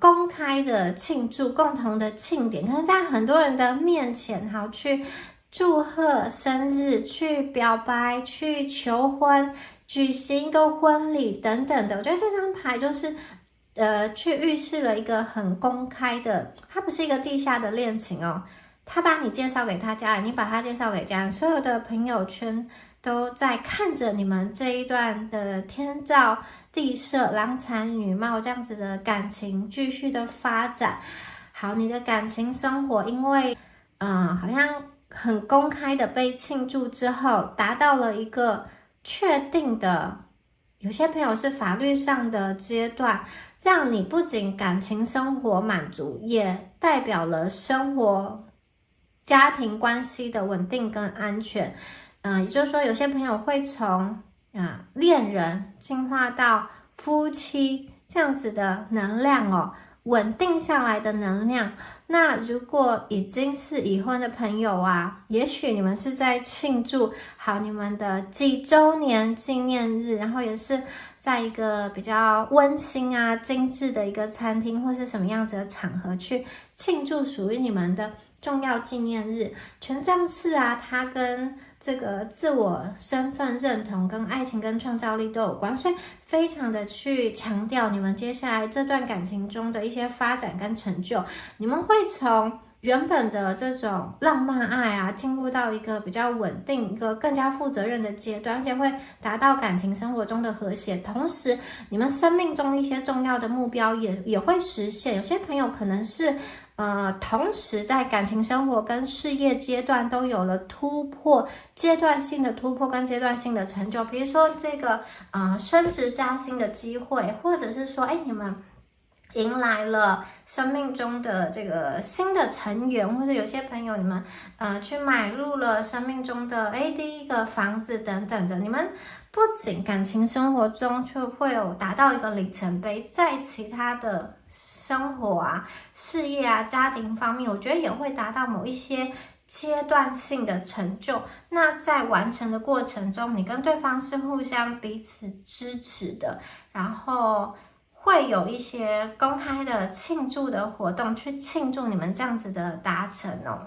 公开的庆祝，共同的庆典，可能在很多人的面前，好去祝贺生日，去表白，去求婚，举行一个婚礼等等的。我觉得这张牌就是去预示了一个很公开的，它不是一个地下的恋情哦，他把你介绍给他家人，你把他介绍给家人，所有的朋友圈都在看着你们这一段的天造地设、郎才女貌这样子的感情继续的发展。好，你的感情生活因为好像很公开的被庆祝之后，达到了一个确定的，有些朋友是法律上的阶段，这样你不仅感情生活满足，也代表了生活家庭关系的稳定跟安全。也就是说有些朋友会从恋人进化到夫妻这样子的能量哦，稳定下来的能量。那如果已经是已婚的朋友啊，也许你们是在庆祝好你们的几周年纪念日，然后也是在一个比较温馨啊、精致的一个餐厅或是什么样子的场合去庆祝属于你们的重要纪念日。权杖4啊，它跟这个自我身份认同跟爱情跟创造力都有关，所以非常的去强调你们接下来这段感情中的一些发展跟成就。你们会从原本的这种浪漫爱啊，进入到一个比较稳定、一个更加负责任的阶段，而且会达到感情生活中的和谐。同时，你们生命中一些重要的目标也会实现。有些朋友可能是同时在感情生活跟事业阶段都有了突破，阶段性的突破跟阶段性的成就。比如说这个升职加薪的机会，或者是说你们迎来了生命中的这个新的成员，或者有些朋友你们去买入了生命中的第一个房子等等的。你们不仅感情生活中就会有达到一个里程碑，在其他的生活啊、事业啊、家庭方面，我觉得也会达到某一些阶段性的成就。那在完成的过程中，你跟对方是互相彼此支持的，然后会有一些公开的庆祝的活动去庆祝你们这样子的达成哦。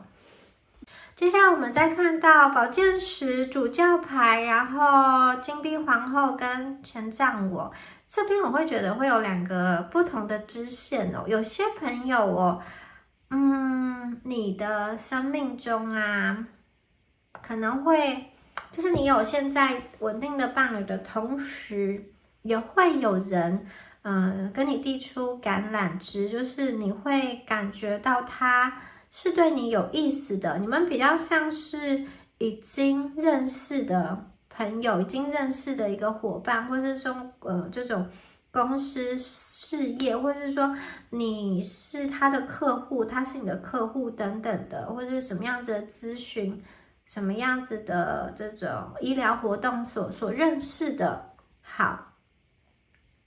接下来我们再看到宝剑10、主教牌，然后金币皇后跟权杖我。这边我会觉得会有2个不同的支线哦。有些朋友哦，你的生命中啊，可能会就是你有现在稳定的伴侣的同时，也会有人，跟你递出橄榄枝，就是你会感觉到他是对你有意思的，你们比较像是已经认识的朋友，已经认识的一个伙伴，或是说，这种公司事业，或是说你是他的客户，他是你的客户等等的，或是什么样子的咨询。什么样子的这种医疗活动所认识的，好，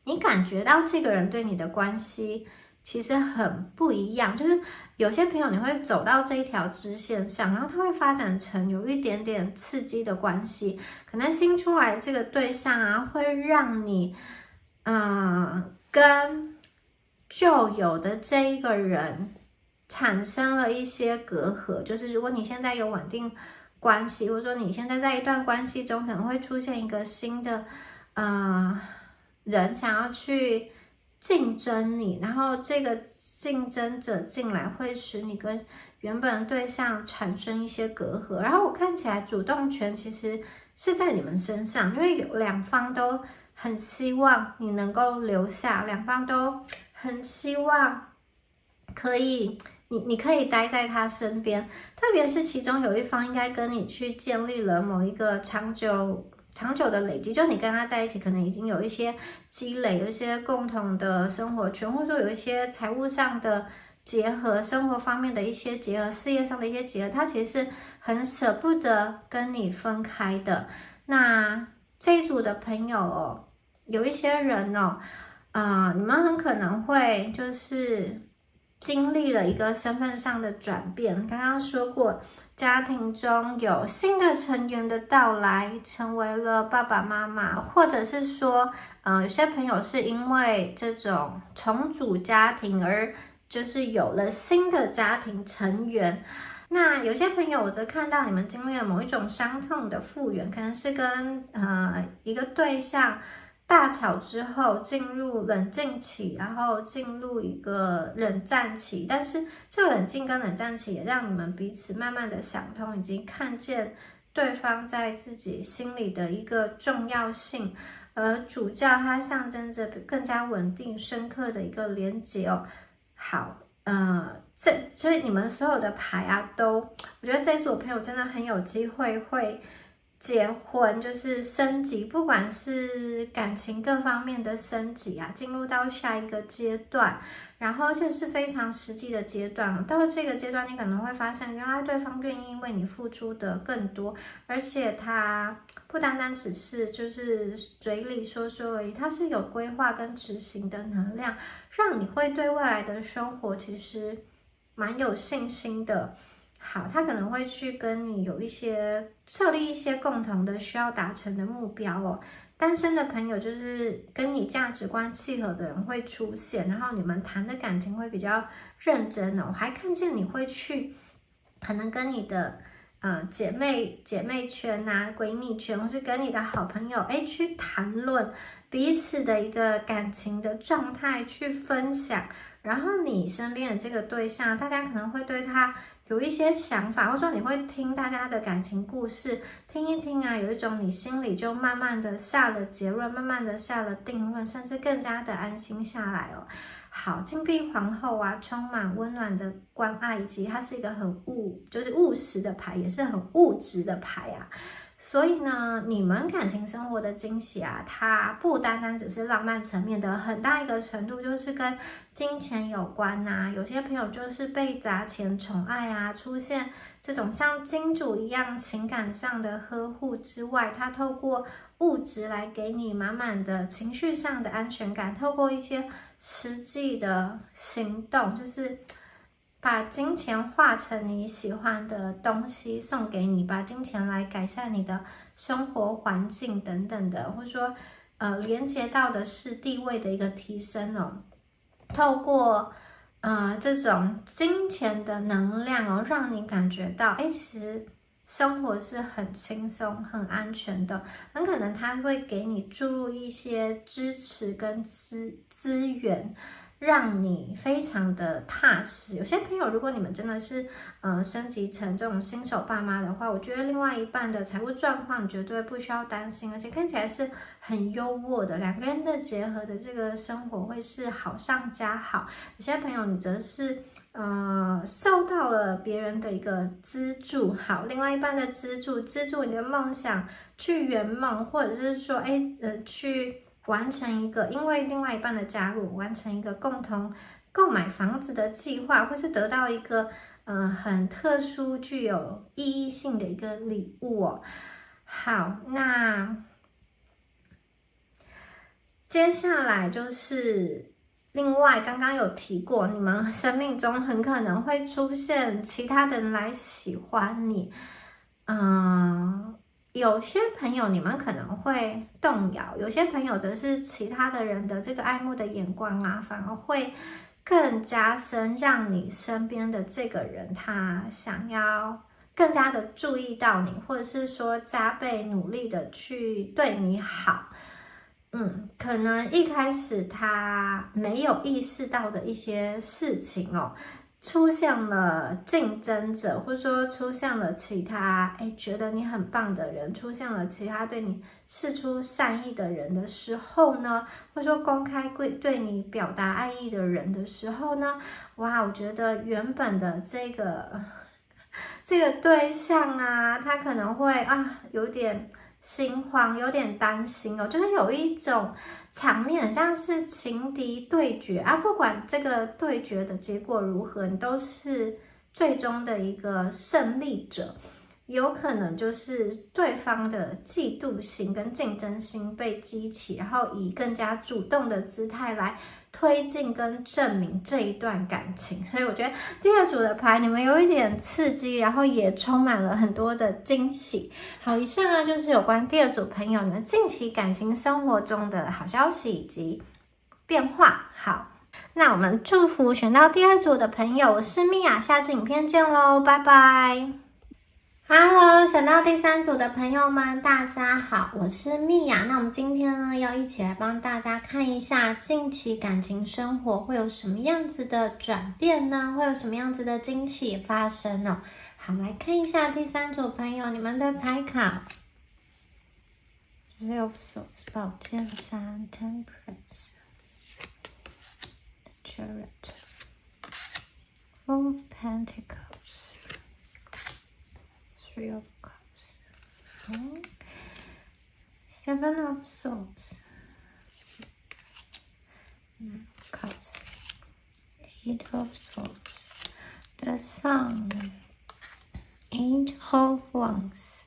你感觉到这个人对你的关系其实很不一样，就是有些朋友你会走到这一条支线上，然后他会发展成有一点点刺激的关系，可能新出来这个对象啊，会让你，跟旧有的这一个人产生了一些隔阂，就是如果你现在有稳定关系，或者说你现在在一段关系中，可能会出现一个新的人想要去竞争你，然后这个竞争者进来会使你跟原本的对象产生一些隔阂。然后我看起来主动权其实是在你们身上，因为有两方都很希望你能够留下，两方都很希望可以。你可以待在他身边，特别是其中有一方应该跟你去建立了某一个长久的累积，就你跟他在一起，可能已经有一些积累，有一些共同的生活圈，或者说有一些财务上的结合，生活方面的一些结合，事业上的一些结合，他其实是很舍不得跟你分开的。那这一组的朋友哦，有一些人哦，你们很可能会就是经历了一个身份上的转变，刚刚说过，家庭中有新的成员的到来，成为了爸爸妈妈，或者是说，有些朋友是因为这种重组家庭而就是有了新的家庭成员。那有些朋友，我则看到你们经历了某一种伤痛的复原，可能是跟一个对象大吵之后进入冷静期，然后进入一个冷战期，但是这个冷静跟冷战期也让你们彼此慢慢的想通，以及看见对方在自己心里的一个重要性，而主教它象征着更加稳定深刻的一个连结哦。好，所以你们所有的牌啊，我觉得这一组朋友真的很有机会会结婚，就是升级，不管是感情各方面的升级啊，进入到下一个阶段，然后而且是非常实际的阶段。到了这个阶段，你可能会发现，原来对方愿意为你付出的更多，而且他不单单只是就是嘴里说说而已，他是有规划跟执行的能量，让你会对未来的生活其实蛮有信心的。好，他可能会去跟你有一些设立一些共同的需要达成的目标哦。单身的朋友就是跟你价值观契合的人会出现，然后你们谈的感情会比较认真哦。我还看见你会去，可能跟你的姐妹圈啊、闺蜜圈，或是跟你的好朋友去谈论彼此的一个感情的状态，去分享。然后你身边的这个对象，大家可能会对他有一些想法，或者说你会听大家的感情故事，听一听啊，有一种你心里就慢慢的下了结论，慢慢的下了定论，甚至更加的安心下来哦。好，金币皇后啊，充满温暖的关爱，以及它是一个很就是务实的牌，也是很物质的牌啊。所以呢，你们感情生活的惊喜啊，它不单单只是浪漫层面的，很大一个程度就是跟金钱有关呐。有些朋友就是被砸钱宠爱啊，出现这种像金主一样情感上的呵护之外，他透过物质来给你满满的情绪上的安全感，透过一些实际的行动，就是把金钱化成你喜欢的东西送给你，把金钱来改善你的生活环境等等的，或者说连接到的是地位的一个提升哦。透过这种金钱的能量哦，让你感觉到其实生活是很轻松、很安全的。很可能它会给你注入一些支持跟资源。让你非常的踏实。有些朋友，如果你们真的是升级成这种新手爸妈的话，我觉得另外一半的财务状况你绝对不需要担心，而且看起来是很优渥的，两个人的结合的这个生活会是好上加好。有些朋友你则是受到了别人的一个资助，好，另外一半的资助你的梦想去圆梦，或者是说去完成一个因为另外一半的加入完成一个共同购买房子的计划，或是得到一个很特殊具有意义性的一个礼物哦。好，那接下来就是另外刚刚有提过，你们生命中很可能会出现其他的人来喜欢你，有些朋友你们可能会动摇，有些朋友则是其他的人的这个爱慕的眼光啊，反而会更加深，让你身边的这个人他想要更加的注意到你，或者是说加倍努力的去对你好。可能一开始他没有意识到的一些事情哦，出现了竞争者，或者说出现了其他觉得你很棒的人，出现了其他对你释出善意的人的时候呢，或者说公开对你表达爱意的人的时候呢，哇，我觉得原本的这个对象啊，他可能会有点心慌，有点担心哦，就是有一种场面很像是情敌对决啊，不管这个对决的结果如何，你都是最终的一个胜利者。有可能就是对方的嫉妒心跟竞争心被激起，然后以更加主动的姿态来推进跟证明这一段感情。所以我觉得第二组的牌你们有一点刺激，然后也充满了很多的惊喜。好，以上呢就是有关第二组朋友你们近期感情生活中的好消息以及变化。好，那我们祝福选到第二组的朋友，我是米娅，下支影片见喽，拜拜。Hello， 选到第三组的朋友们，大家好，我是米娅。那我们今天呢，要一起来帮大家看一下近期感情生活会有什么样子的转变呢？会有什么样子的惊喜发生呢？好，来看一下第三组朋友你们的牌卡。6 of Swords， 宝剑三 ，Temperance， Chariot， Four of Pentacles。Three of Cups, 7 of Swords, 9 of Cups, 8 of Swords, the Sun, 8 of Wands。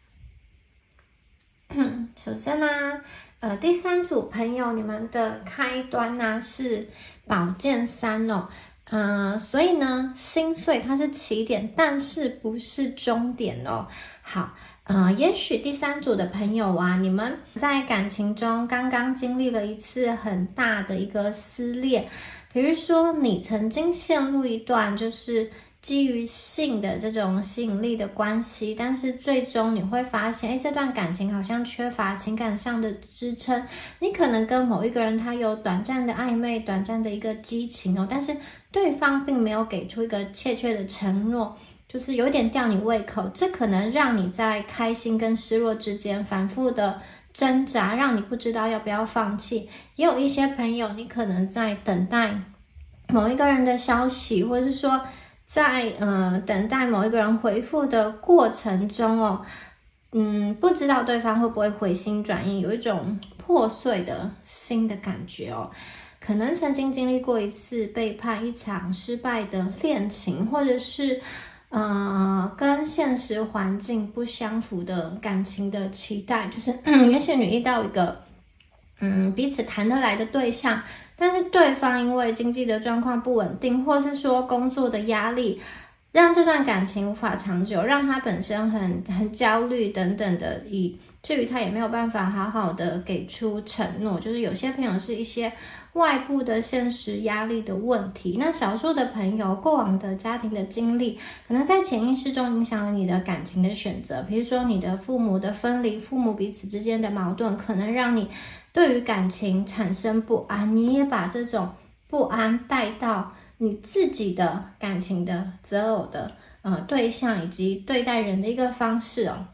首先呢，第三组朋友你们的开端呢是宝剑三哦。所以呢，心碎它是起点，但是不是终点哦。好，也许第三组的朋友啊，你们在感情中刚刚经历了一次很大的一个撕裂，比如说你曾经陷入一段就是基于性的这种吸引力的关系，但是最终你会发现，这段感情好像缺乏情感上的支撑。你可能跟某一个人他有短暂的暧昧，短暂的一个激情哦，但是对方并没有给出一个确切的承诺，就是有点吊你胃口，这可能让你在开心跟失落之间反复的挣扎，让你不知道要不要放弃。也有一些朋友，你可能在等待某一个人的消息，或者是说在等待某一个人回复的过程中哦，不知道对方会不会回心转意，有一种破碎的心的感觉哦。可能曾经经历过一次背叛，一场失败的恋情，或者是跟现实环境不相符的感情的期待，就是也许你遇到一个彼此谈得来的对象，但是对方因为经济的状况不稳定，或是说工作的压力，让这段感情无法长久，让他本身很焦虑等等的，以至于他也没有办法好好的给出承诺。就是有些朋友是一些外部的现实压力的问题，那少数的朋友过往的家庭的经历，可能在潜意识中影响了你的感情的选择。比如说你的父母的分离，父母彼此之间的矛盾，可能让你对于感情产生不安，你也把这种不安带到你自己的感情的择偶的对象以及对待人的一个方式哦。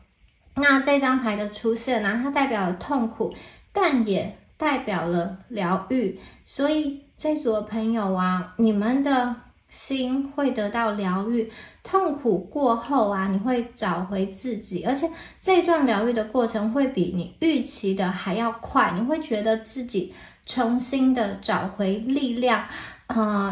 那这张牌的出现呢，它代表了痛苦，但也代表了疗愈。所以这组的朋友啊，你们的心会得到疗愈，痛苦过后啊，你会找回自己，而且这段疗愈的过程会比你预期的还要快，你会觉得自己重新的找回力量。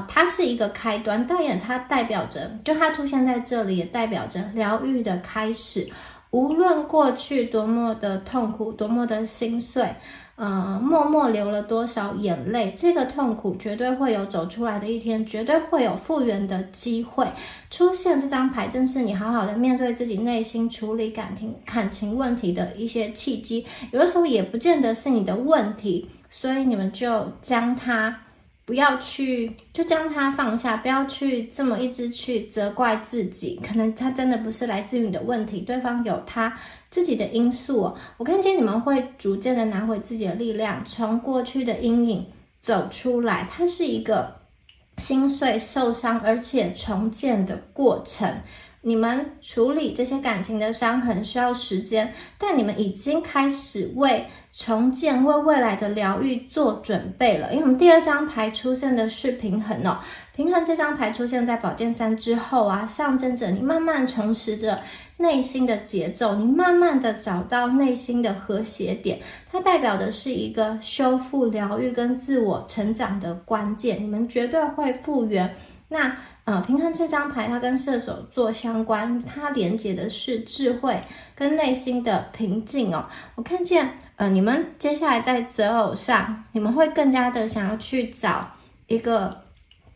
它是一个开端，但也它代表着，就它出现在这里，也代表着疗愈的开始。无论过去多么的痛苦，多么的心碎，默默流了多少眼泪，这个痛苦绝对会有走出来的一天，绝对会有复原的机会。出现这张牌，正是你好好的面对自己内心、处理感情问题的一些契机。有的时候也不见得是你的问题，所以你们就将它。不要去，就将它放下，不要去这么一直去责怪自己，可能它真的不是来自于你的问题，对方有他自己的因素哦。我看见你们会逐渐的拿回自己的力量，从过去的阴影走出来，它是一个心碎、受伤而且重建的过程。你们处理这些感情的伤痕需要时间，但你们已经开始为重建、为未来的疗愈做准备了。因为我们第二张牌出现的是平衡哦，平衡这张牌出现在宝剑3之后啊，象征着你慢慢重拾着内心的节奏，你慢慢的找到内心的和谐点，它代表的是一个修复、疗愈跟自我成长的关键，你们绝对会复原。那平衡这张牌它跟射手座相关，它连接的是智慧跟内心的平静哦。我看见你们接下来在择偶上，你们会更加的想要去找一个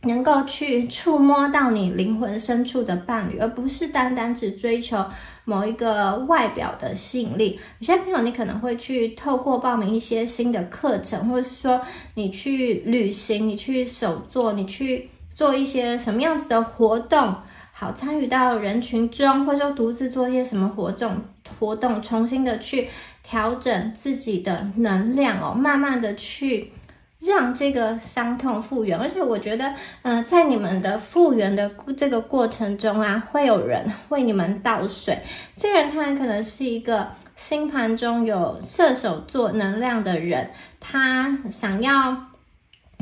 能够去触摸到你灵魂深处的伴侣，而不是单单只追求某一个外表的吸引力。有些朋友你可能会去透过报名一些新的课程，或者是说你去旅行，你去手作，你去做一些什么样子的活动，好参与到人群中，或者说独自做一些什么活动，重新的去调整自己的能量哦，慢慢的去让这个伤痛复原。而且我觉得在你们的复原的这个过程中啊，会有人为你们倒水。这个人他很可能是一个星盘中有射手座能量的人，他想要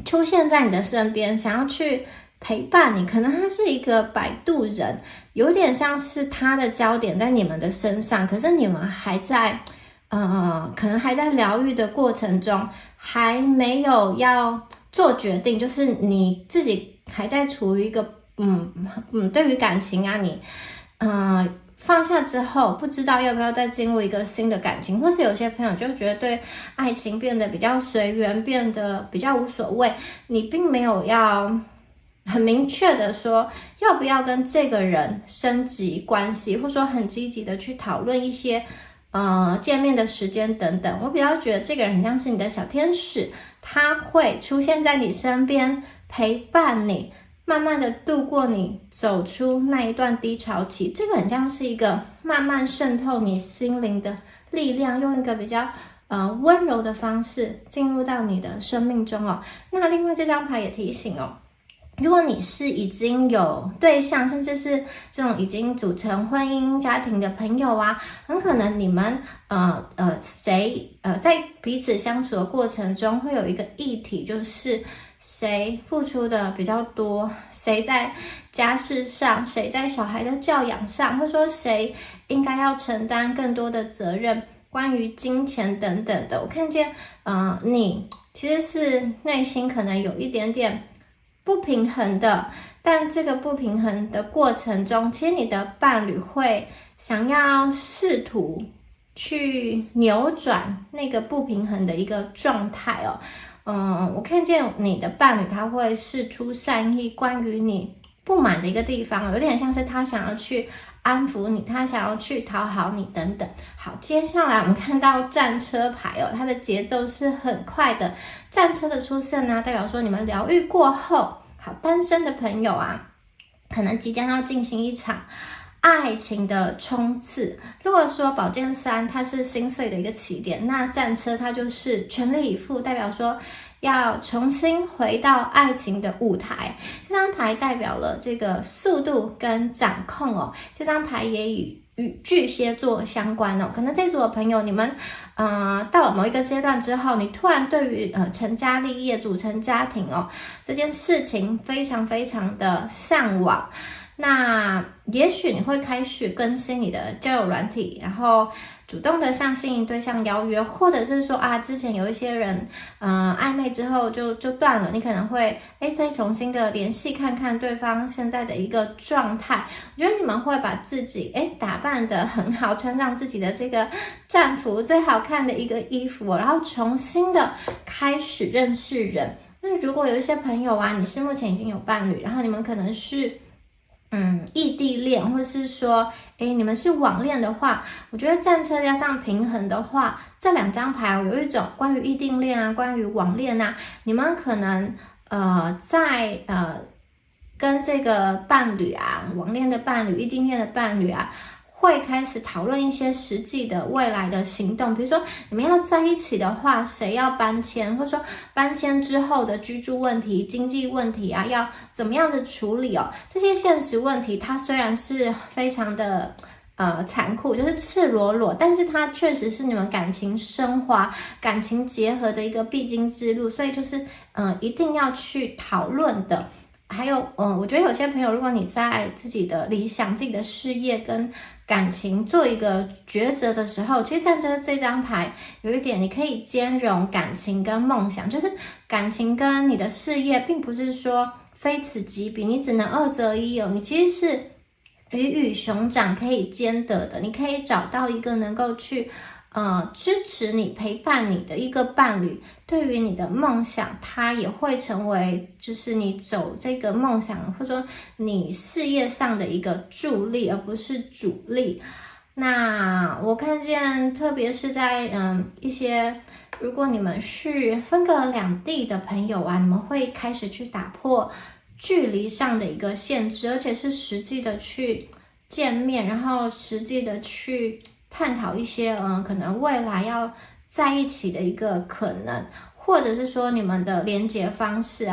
出现在你的身边，想要去陪伴你，可能他是一个摆渡人，有点像是他的焦点在你们的身上，可是你们还在可能还在疗愈的过程中，还没有要做决定，就是你自己还在处于一个对于感情啊，你放下之后不知道要不要再进入一个新的感情，或是有些朋友就觉得对爱情变得比较随缘，变得比较无所谓，你并没有要很明确的说要不要跟这个人升级关系，或者说很积极的去讨论一些见面的时间等等。我比较觉得这个人很像是你的小天使，他会出现在你身边陪伴你，慢慢的度过你走出那一段低潮期。这个很像是一个慢慢渗透你心灵的力量，用一个比较温柔的方式进入到你的生命中哦。那另外这张牌也提醒哦，如果你是已经有对象，甚至是这种已经组成婚姻家庭的朋友啊，很可能你们在彼此相处的过程中会有一个议题，就是谁付出的比较多，谁在家事上，谁在小孩的教养上，或者说谁应该要承担更多的责任，关于金钱等等的。我看见你其实是内心可能有一点点不平衡的，但这个不平衡的过程中，其实你的伴侣会想要试图去扭转那个不平衡的一个状态哦。我看见你的伴侣他会释出善意，关于你不满的一个地方，有点像是他想要去安抚你，他想要去讨好你等等。好，接下来我们看到战车牌哦，它的节奏是很快的。战车的出现呢，代表说你们疗愈过后，好，单身的朋友啊，可能即将要进行一场爱情的冲刺。如果说宝剑3它是心碎的一个起点，那战车它就是全力以赴，代表说要重新回到爱情的舞台。这张牌代表了这个速度跟掌控哦。这张牌也与巨蟹座相关哦。可能这组的朋友，你们到了某一个阶段之后，你突然对于成家立业、组成家庭哦这件事情非常非常的向往。那也许你会开始更新你的交友软体，然后主动的向心仪对象邀约，或者是说之前有一些人暧昧之后就断了，你可能会再重新的联系看看对方现在的一个状态。我觉得你们会把自己打扮得很好，穿上自己的这个战服最好看的一个衣服，然后重新的开始认识人。那如果有一些朋友你是目前已经有伴侣，然后你们可能是异地恋，或是说你们是网恋的话，我觉得战车加上平衡的话，这两张牌有一种关于异地恋关于网恋你们可能在跟这个伴侣网恋的伴侣、异地恋的伴侣会开始讨论一些实际的未来的行动，比如说你们要在一起的话，谁要搬迁，或者说搬迁之后的居住问题、经济问题要怎么样的处理哦？这些现实问题，它虽然是非常的残酷，就是赤裸裸，但是它确实是你们感情升华、感情结合的一个必经之路，所以就是一定要去讨论的。还有我觉得有些朋友，如果你在自己的理想、自己的事业跟感情做一个抉择的时候，其实战车这张牌有一点，你可以兼容感情跟梦想，就是感情跟你的事业并不是说非此即彼，你只能二择一哦，你其实是鱼与熊掌可以兼得的，你可以找到一个能够去支持你、陪伴你的一个伴侣，对于你的梦想，它也会成为就是你走这个梦想或者说你事业上的一个助力，而不是主力。那我看见，特别是在一些如果你们是分隔两地的朋友你们会开始去打破距离上的一个限制，而且是实际的去见面，然后实际的去探讨一些可能未来要在一起的一个可能，或者是说你们的连结方式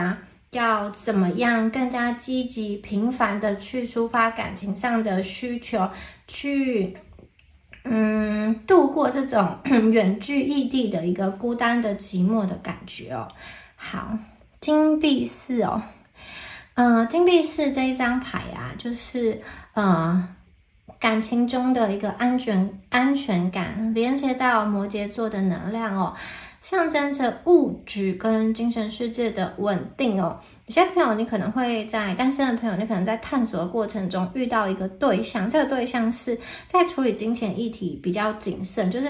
要怎么样更加积极频繁的去抒发感情上的需求，去度过这种远距异地的一个孤单的寂寞的感觉哦。好，金币四哦，金币四这一张牌就是感情中的一个安全感，连接到摩羯座的能量哦，象征着物质跟精神世界的稳定哦。有些朋友你可能会在单身的朋友，你可能在探索的过程中遇到一个对象，这个对象是在处理金钱议题比较谨慎，就是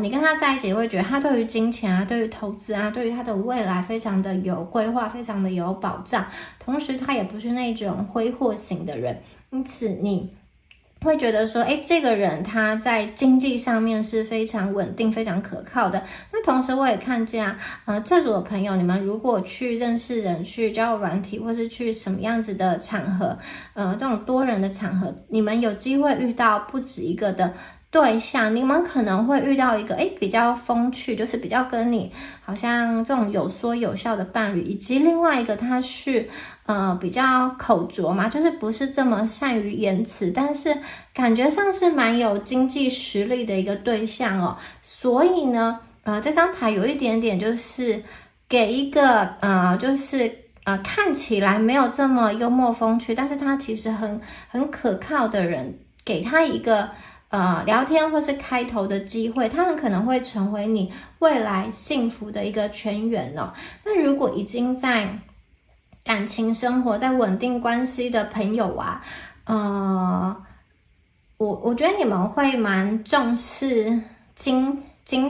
你跟他在一起会觉得他对于金钱对于投资对于他的未来非常的有规划，非常的有保障，同时他也不是那种挥霍型的人，因此你会觉得说这个人他在经济上面是非常稳定非常可靠的。那同时我也看见这组的朋友，你们如果去认识人，去交友软体，或是去什么样子的场合这种多人的场合，你们有机会遇到不止一个的对象，你们可能会遇到一个比较风趣，就是比较跟你好像这种有说有笑的伴侣，以及另外一个他是比较口拙嘛，就是不是这么善于言辞，但是感觉上是蛮有经济实力的一个对象哦。所以呢这张牌有一点点就是给一个就是看起来没有这么幽默风趣，但是他其实很可靠的人，给他一个聊天或是开头的机会，他很可能会成为你未来幸福的一个泉源哦。那如果已经在感情生活在稳定关系的朋友我觉得你们会蛮重视金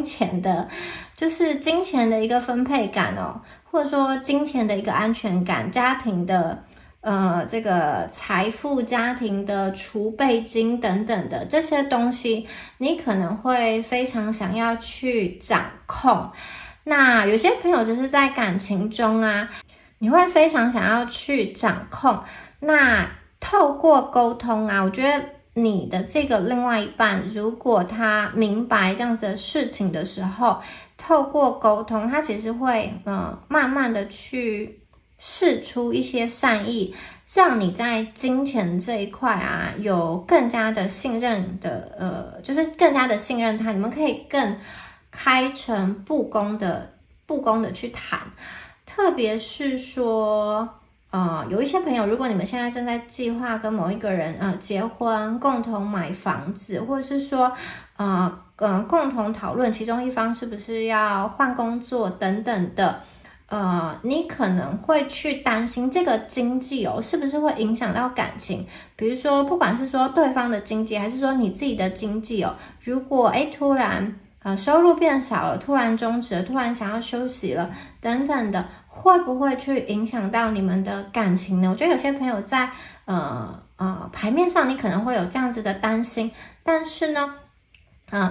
钱的，就是金钱的一个分配感哦，或者说金钱的一个安全感，家庭的这个财富、家庭的储备金等等的这些东西，你可能会非常想要去掌控。那有些朋友就是在感情中你会非常想要去掌控。那透过沟通我觉得你的这个另外一半，如果他明白这样子的事情的时候，透过沟通，他其实会慢慢的去释出一些善意，让你在金钱这一块啊有更加的信任的就是更加的信任他，你们可以更开诚布公的去谈，特别是说有一些朋友，如果你们现在正在计划跟某一个人结婚，共同买房子，或者是说共同讨论其中一方是不是要换工作等等的。你可能会去担心这个经济是不是会影响到感情？比如说，不管是说对方的经济，还是说你自己的经济如果突然收入变少了，突然终止了，突然想要休息了，等等的，会不会去影响到你们的感情呢？我觉得有些朋友在牌面上你可能会有这样子的担心，但是呢，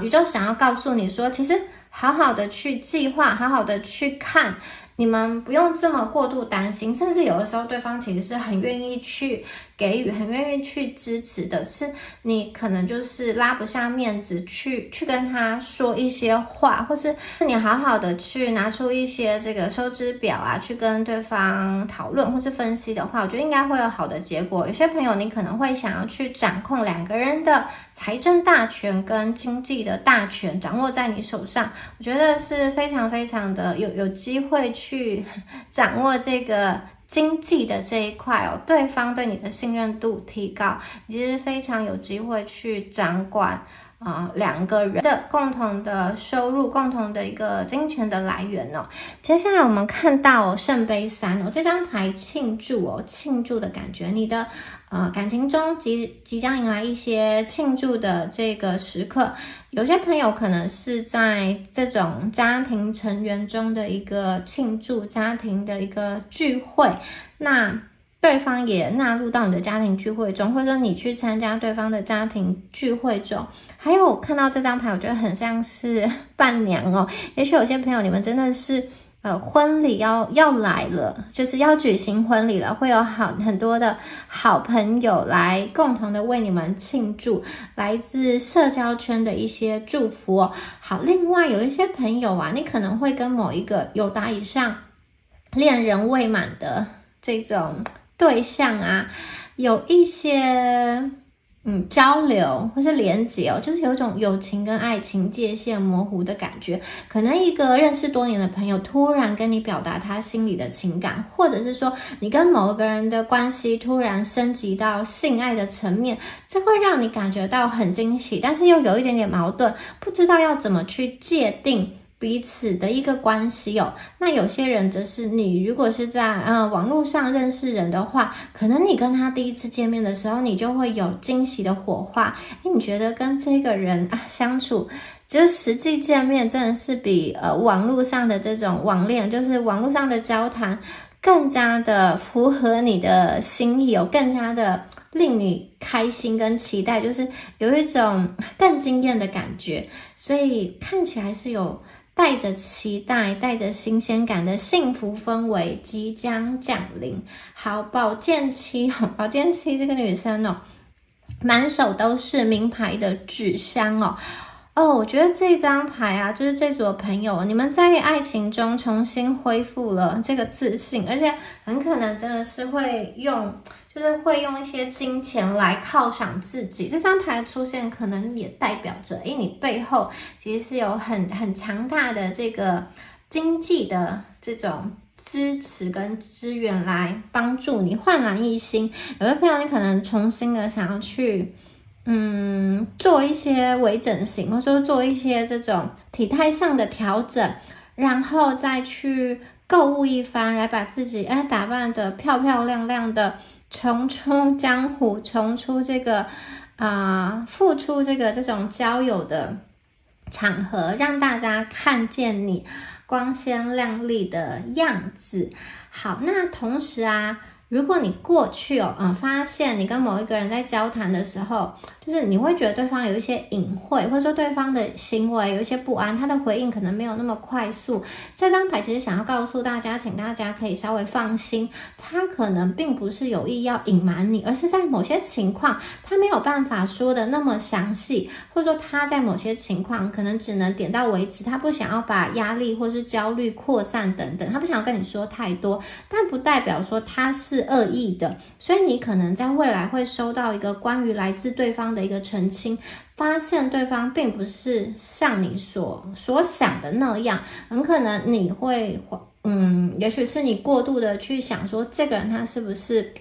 宇宙想要告诉你说，其实好好的去计划，好好的去看。你们不用这么过度担心，甚至有的时候对方其实是很愿意去给予，很愿意去支持的，是你可能就是拉不下面子去跟他说一些话，或是你好好的去拿出一些这个收支表啊，去跟对方讨论或是分析的话，我觉得应该会有好的结果。有些朋友你可能会想要去掌控两个人的财政大权跟经济的大权掌握在你手上，我觉得是非常非常的有机会去掌握这个经济的这一块对方对你的信任度提高，你其实非常有机会去掌管两个人的共同的收入，共同的一个金钱的来源接下来我们看到圣杯3这张牌庆祝庆祝的感觉，你的感情中即将迎来一些庆祝的这个时刻，有些朋友可能是在这种家庭成员中的一个庆祝，家庭的一个聚会，那对方也纳入到你的家庭聚会中，或者说你去参加对方的家庭聚会中。还有看到这张牌，我觉得很像是伴娘也许有些朋友你们真的是婚礼要来了，就是要举行婚礼了，会有很多的好朋友来共同的为你们庆祝，来自社交圈的一些祝福好，另外有一些朋友你可能会跟某一个有达以上恋人未满的这种对象有一些交流或是连结就是有一种友情跟爱情界限模糊的感觉，可能一个认识多年的朋友突然跟你表达他心里的情感，或者是说你跟某个人的关系突然升级到性爱的层面，这会让你感觉到很惊喜，但是又有一点点矛盾，不知道要怎么去界定彼此的一个关系那有些人则是你如果是在网络上认识人的话，可能你跟他第一次见面的时候，你就会有惊喜的火花，你觉得跟这个人相处，就是实际见面真的是比网络上的这种网恋，就是网络上的交谈更加的符合你的心意更加的令你开心跟期待，就是有一种更惊艳的感觉，所以看起来是有带着期待，带着新鲜感的幸福氛围即将降临。好，宝剑七这个女生满手都是名牌的纸箱我觉得这张牌就是这组的朋友，你们在爱情中重新恢复了这个自信，而且很可能真的是会用一些金钱来犒赏自己。这张牌出现可能也代表着你背后其实是有很强大的这个经济的这种支持跟资源来帮助你焕然一新。有的朋友你可能重新的想要去做一些微整形，或者说做一些这种体态上的调整，然后再去购物一番，来把自己打扮得漂漂亮亮的，重出江湖，重出这个付出这种交友的场合，让大家看见你光鲜亮丽的样子。好，那同时如果你过去发现你跟某一个人在交谈的时候，就是你会觉得对方有一些隐晦，或者说对方的行为有一些不安，他的回应可能没有那么快速。这张牌其实想要告诉大家，请大家可以稍微放心，他可能并不是有意要隐瞒你，而是在某些情况他没有办法说的那么详细，或者说他在某些情况可能只能点到为止，他不想要把压力或是焦虑扩散等等，他不想要跟你说太多，但不代表说他是恶意的，所以你可能在未来会收到一个关于来自对方的一个澄清，发现对方并不是像你所想的那样，很可能你会也许是你过度的去想说这个人他是不是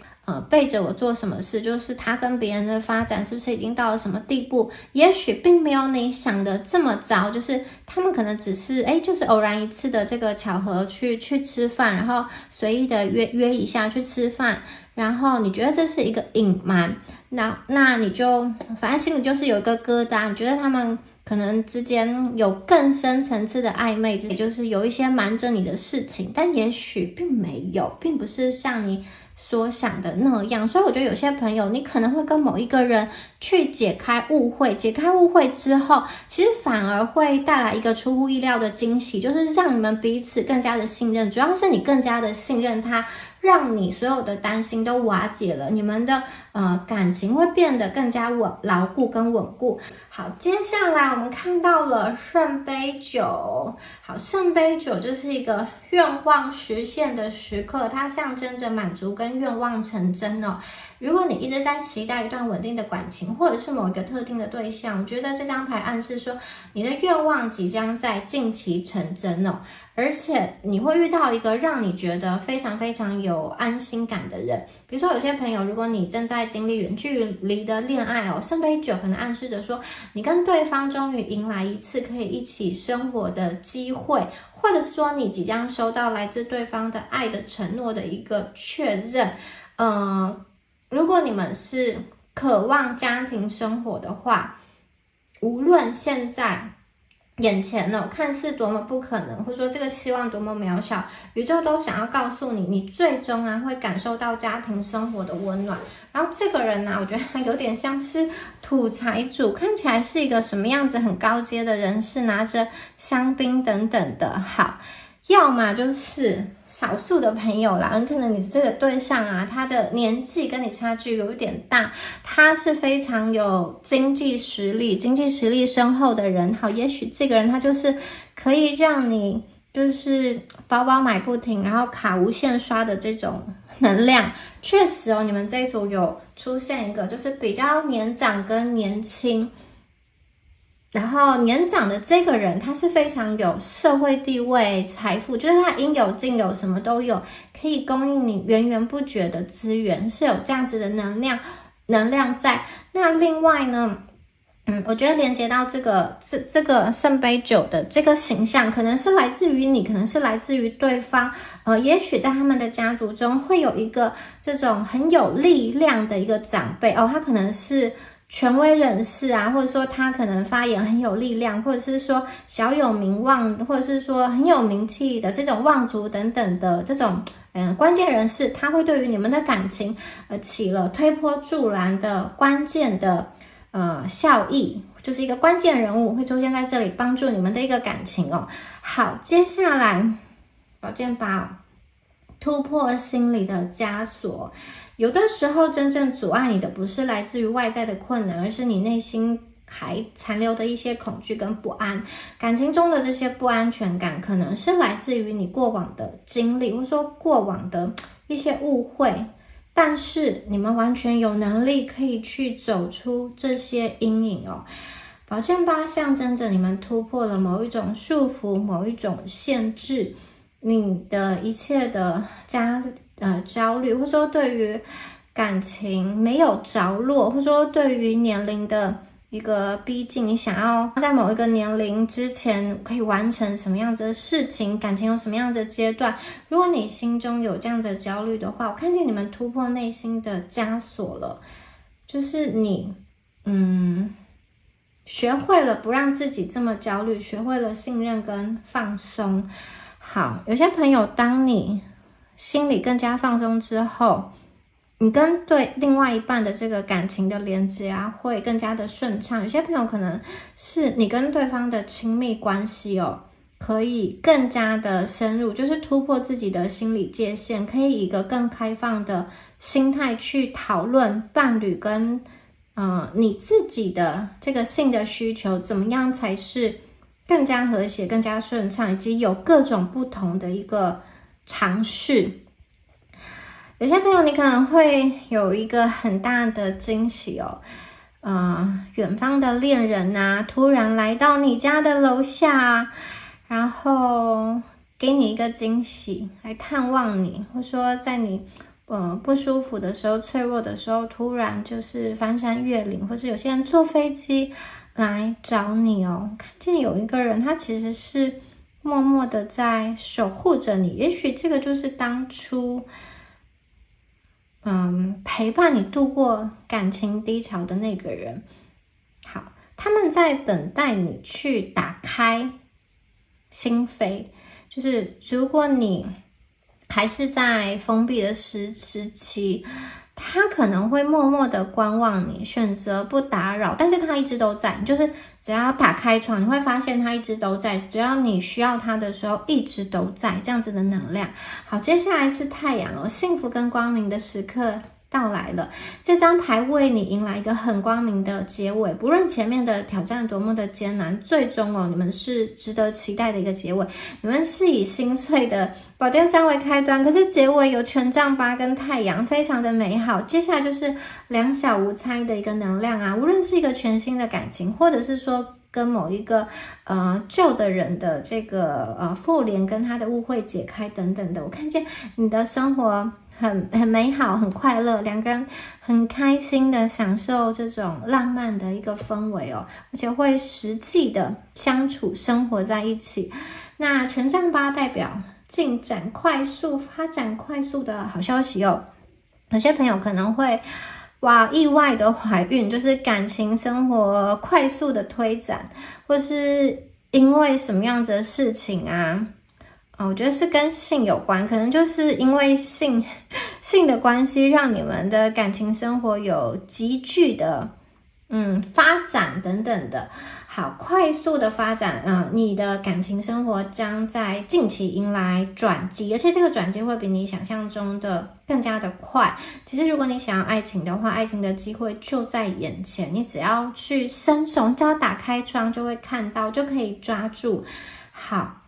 背着我做什么事，就是他跟别人的发展是不是已经到了什么地步，也许并没有你想的这么糟，就是他们可能只是就是偶然一次的这个巧合去吃饭，然后随意的约一下去吃饭，然后你觉得这是一个隐瞒，那你就反正心里就是有一个疙瘩，你觉得他们可能之间有更深层次的暧昧，也就是有一些瞒着你的事情，但也许并没有，并不是像你所想的那样。所以我觉得有些朋友，你可能会跟某一个人去解开误会之后，其实反而会带来一个出乎意料的惊喜，就是让你们彼此更加的信任，主要是你更加的信任他，让你所有的担心都瓦解了，你们的感情会变得更加牢固跟稳固。好，接下来我们看到了圣杯九。好，圣杯九就是一个愿望实现的时刻，它象征着满足跟愿望成真哦。如果你一直在期待一段稳定的感情，或者是某一个特定的对象，我觉得这张牌暗示说你的愿望即将在近期成真哦，而且你会遇到一个让你觉得非常非常有安心感的人。比如说有些朋友，如果你正在经历远距离的恋爱哦，圣杯九可能暗示着说你跟对方终于迎来一次可以一起生活的机会，或者是说你即将收到来自对方的爱的承诺的一个确认。如果你们是渴望家庭生活的话，无论现在眼前看似多么不可能，或者说这个希望多么渺小，宇宙都想要告诉你，你最终会感受到家庭生活的温暖。然后这个人我觉得他有点像是土财主，看起来是一个什么样子很高阶的人士，拿着香槟等等的。好，要么就是少数的朋友啦，很可能你这个对象他的年纪跟你差距有一点大，他是非常有经济实力深厚的人。好，也许这个人他就是可以让你就是包包买不停，然后卡无限刷的这种能量。确实你们这一组有出现一个就是比较年长跟年轻，然后年长的这个人他是非常有社会地位财富，就是他应有尽有，什么都有，可以供应你源源不绝的资源，是有这样子的能量在。那另外呢我觉得连接到这个圣杯九的这个形象，可能是来自于你，可能是来自于对方。也许在他们的家族中会有一个这种很有力量的一个长辈他可能是权威人士或者说他可能发言很有力量，或者是说小有名望，或者是说很有名气的这种望族等等的这种关键人士，他会对于你们的感情起了推波助澜的关键的效益，就是一个关键人物会出现在这里，帮助你们的一个感情哦。好，接下来宝剑八突破心理的枷锁。有的时候真正阻碍你的不是来自于外在的困难，而是你内心还残留的一些恐惧跟不安。感情中的这些不安全感可能是来自于你过往的经历，或者说过往的一些误会，但是你们完全有能力可以去走出这些阴影哦。宝剑八象征着你们突破了某一种束缚，某一种限制，你的一切的焦虑，或者说对于感情没有着落，或者说对于年龄的一个逼近，你想要在某一个年龄之前可以完成什么样子的事情，感情有什么样子的阶段，如果你心中有这样的焦虑的话，我看见你们突破内心的枷锁了，就是你学会了不让自己这么焦虑，学会了信任跟放松。好，有些朋友当你心里更加放松之后，你跟另外一半的这个感情的连接啊，会更加的顺畅。有些朋友可能是你跟对方的亲密关系哦，可以更加的深入，就是突破自己的心理界限，可以以一个更开放的心态去讨论伴侣跟你自己的这个性的需求，怎么样才是更加和谐、更加顺畅，以及有各种不同的一个尝试。有些朋友你可能会有一个很大的惊喜哦，远方的恋人啊，突然来到你家的楼下，然后给你一个惊喜，来探望你，或说在你不舒服的时候、脆弱的时候，突然就是翻山越岭，或者有些人坐飞机来找你哦。看见有一个人，他其实是默默的在守护着你，也许这个就是当初陪伴你度过感情低潮的那个人。好，他们在等待你去打开心扉，就是如果你还是在封闭的时期，他可能会默默的观望你，选择不打扰，但是他一直都在，就是只要打开窗，你会发现他一直都在，只要你需要他的时候，一直都在，这样子的能量。好，接下来是太阳哦，幸福跟光明的时刻到来了，这张牌为你迎来一个很光明的结尾，不论前面的挑战多么的艰难，最终你们是值得期待的一个结尾。你们是以心碎的宝剑三为开端，可是结尾有权杖八跟太阳，非常的美好。接下来就是两小无猜的一个能量啊，无论是一个全新的感情，或者是说跟某一个旧的人的这个复联跟他的误会解开等等的，我看见你的生活很美好，很快乐，两个人很开心的享受这种浪漫的一个氛围哦，而且会实际的相处生活在一起。那权杖八代表进展快速、发展快速的好消息哦。有些朋友可能会意外的怀孕，就是感情生活快速的推展，或是因为什么样子的事情啊？我觉得是跟性有关，可能就是因为性的关系，让你们的感情生活有急剧的发展等等的。好，快速的发展，你的感情生活将在近期迎来转机，而且这个转机会比你想象中的更加的快。其实如果你想要爱情的话，爱情的机会就在眼前，你只要去伸手，只要打开窗就会看到，就可以抓住。好，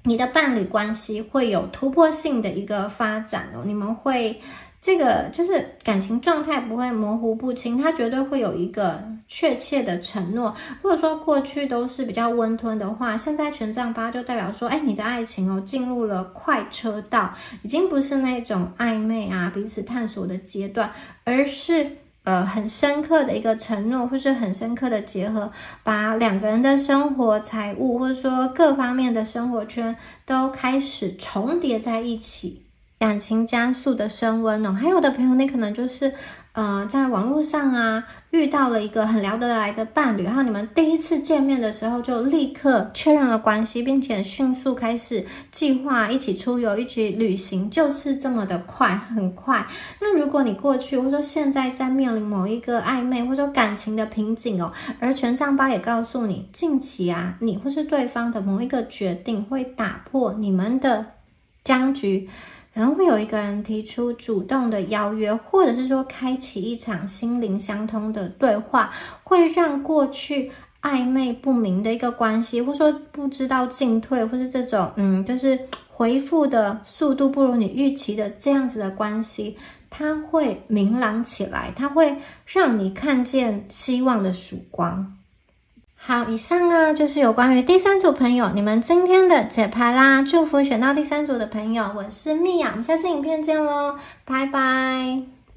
你的伴侣关系会有突破性的一个发展哦，你们会这个就是感情状态不会模糊不清，它绝对会有一个确切的承诺。如果说过去都是比较温吞的话，现在权杖八就代表说，你的爱情进入了快车道，已经不是那种暧昧啊彼此探索的阶段，而是很深刻的一个承诺，或是很深刻的结合，把两个人的生活、财务，或者说各方面的生活圈都开始重叠在一起，感情加速的升温哦。还有的朋友，你可能就是在网络上啊遇到了一个很聊得来的伴侣，然后你们第一次见面的时候就立刻确认了关系，并且迅速开始计划一起出游、一起旅行，就是这么的快，很快。那如果你过去或者说现在在面临某一个暧昧或者说感情的瓶颈哦，而权杖八也告诉你，近期啊你或是对方的某一个决定会打破你们的僵局，然后会有一个人提出主动的邀约，或者是说开启一场心灵相通的对话，会让过去暧昧不明的一个关系，或者说不知道进退，或是这种就是回复的速度不如你预期的这样子的关系，它会明朗起来，它会让你看见希望的曙光。好，以上呢就是有关于第三组朋友你们今天的解牌啦，祝福选到第三组的朋友，我是蜜雅，我们下次影片见咯，拜拜。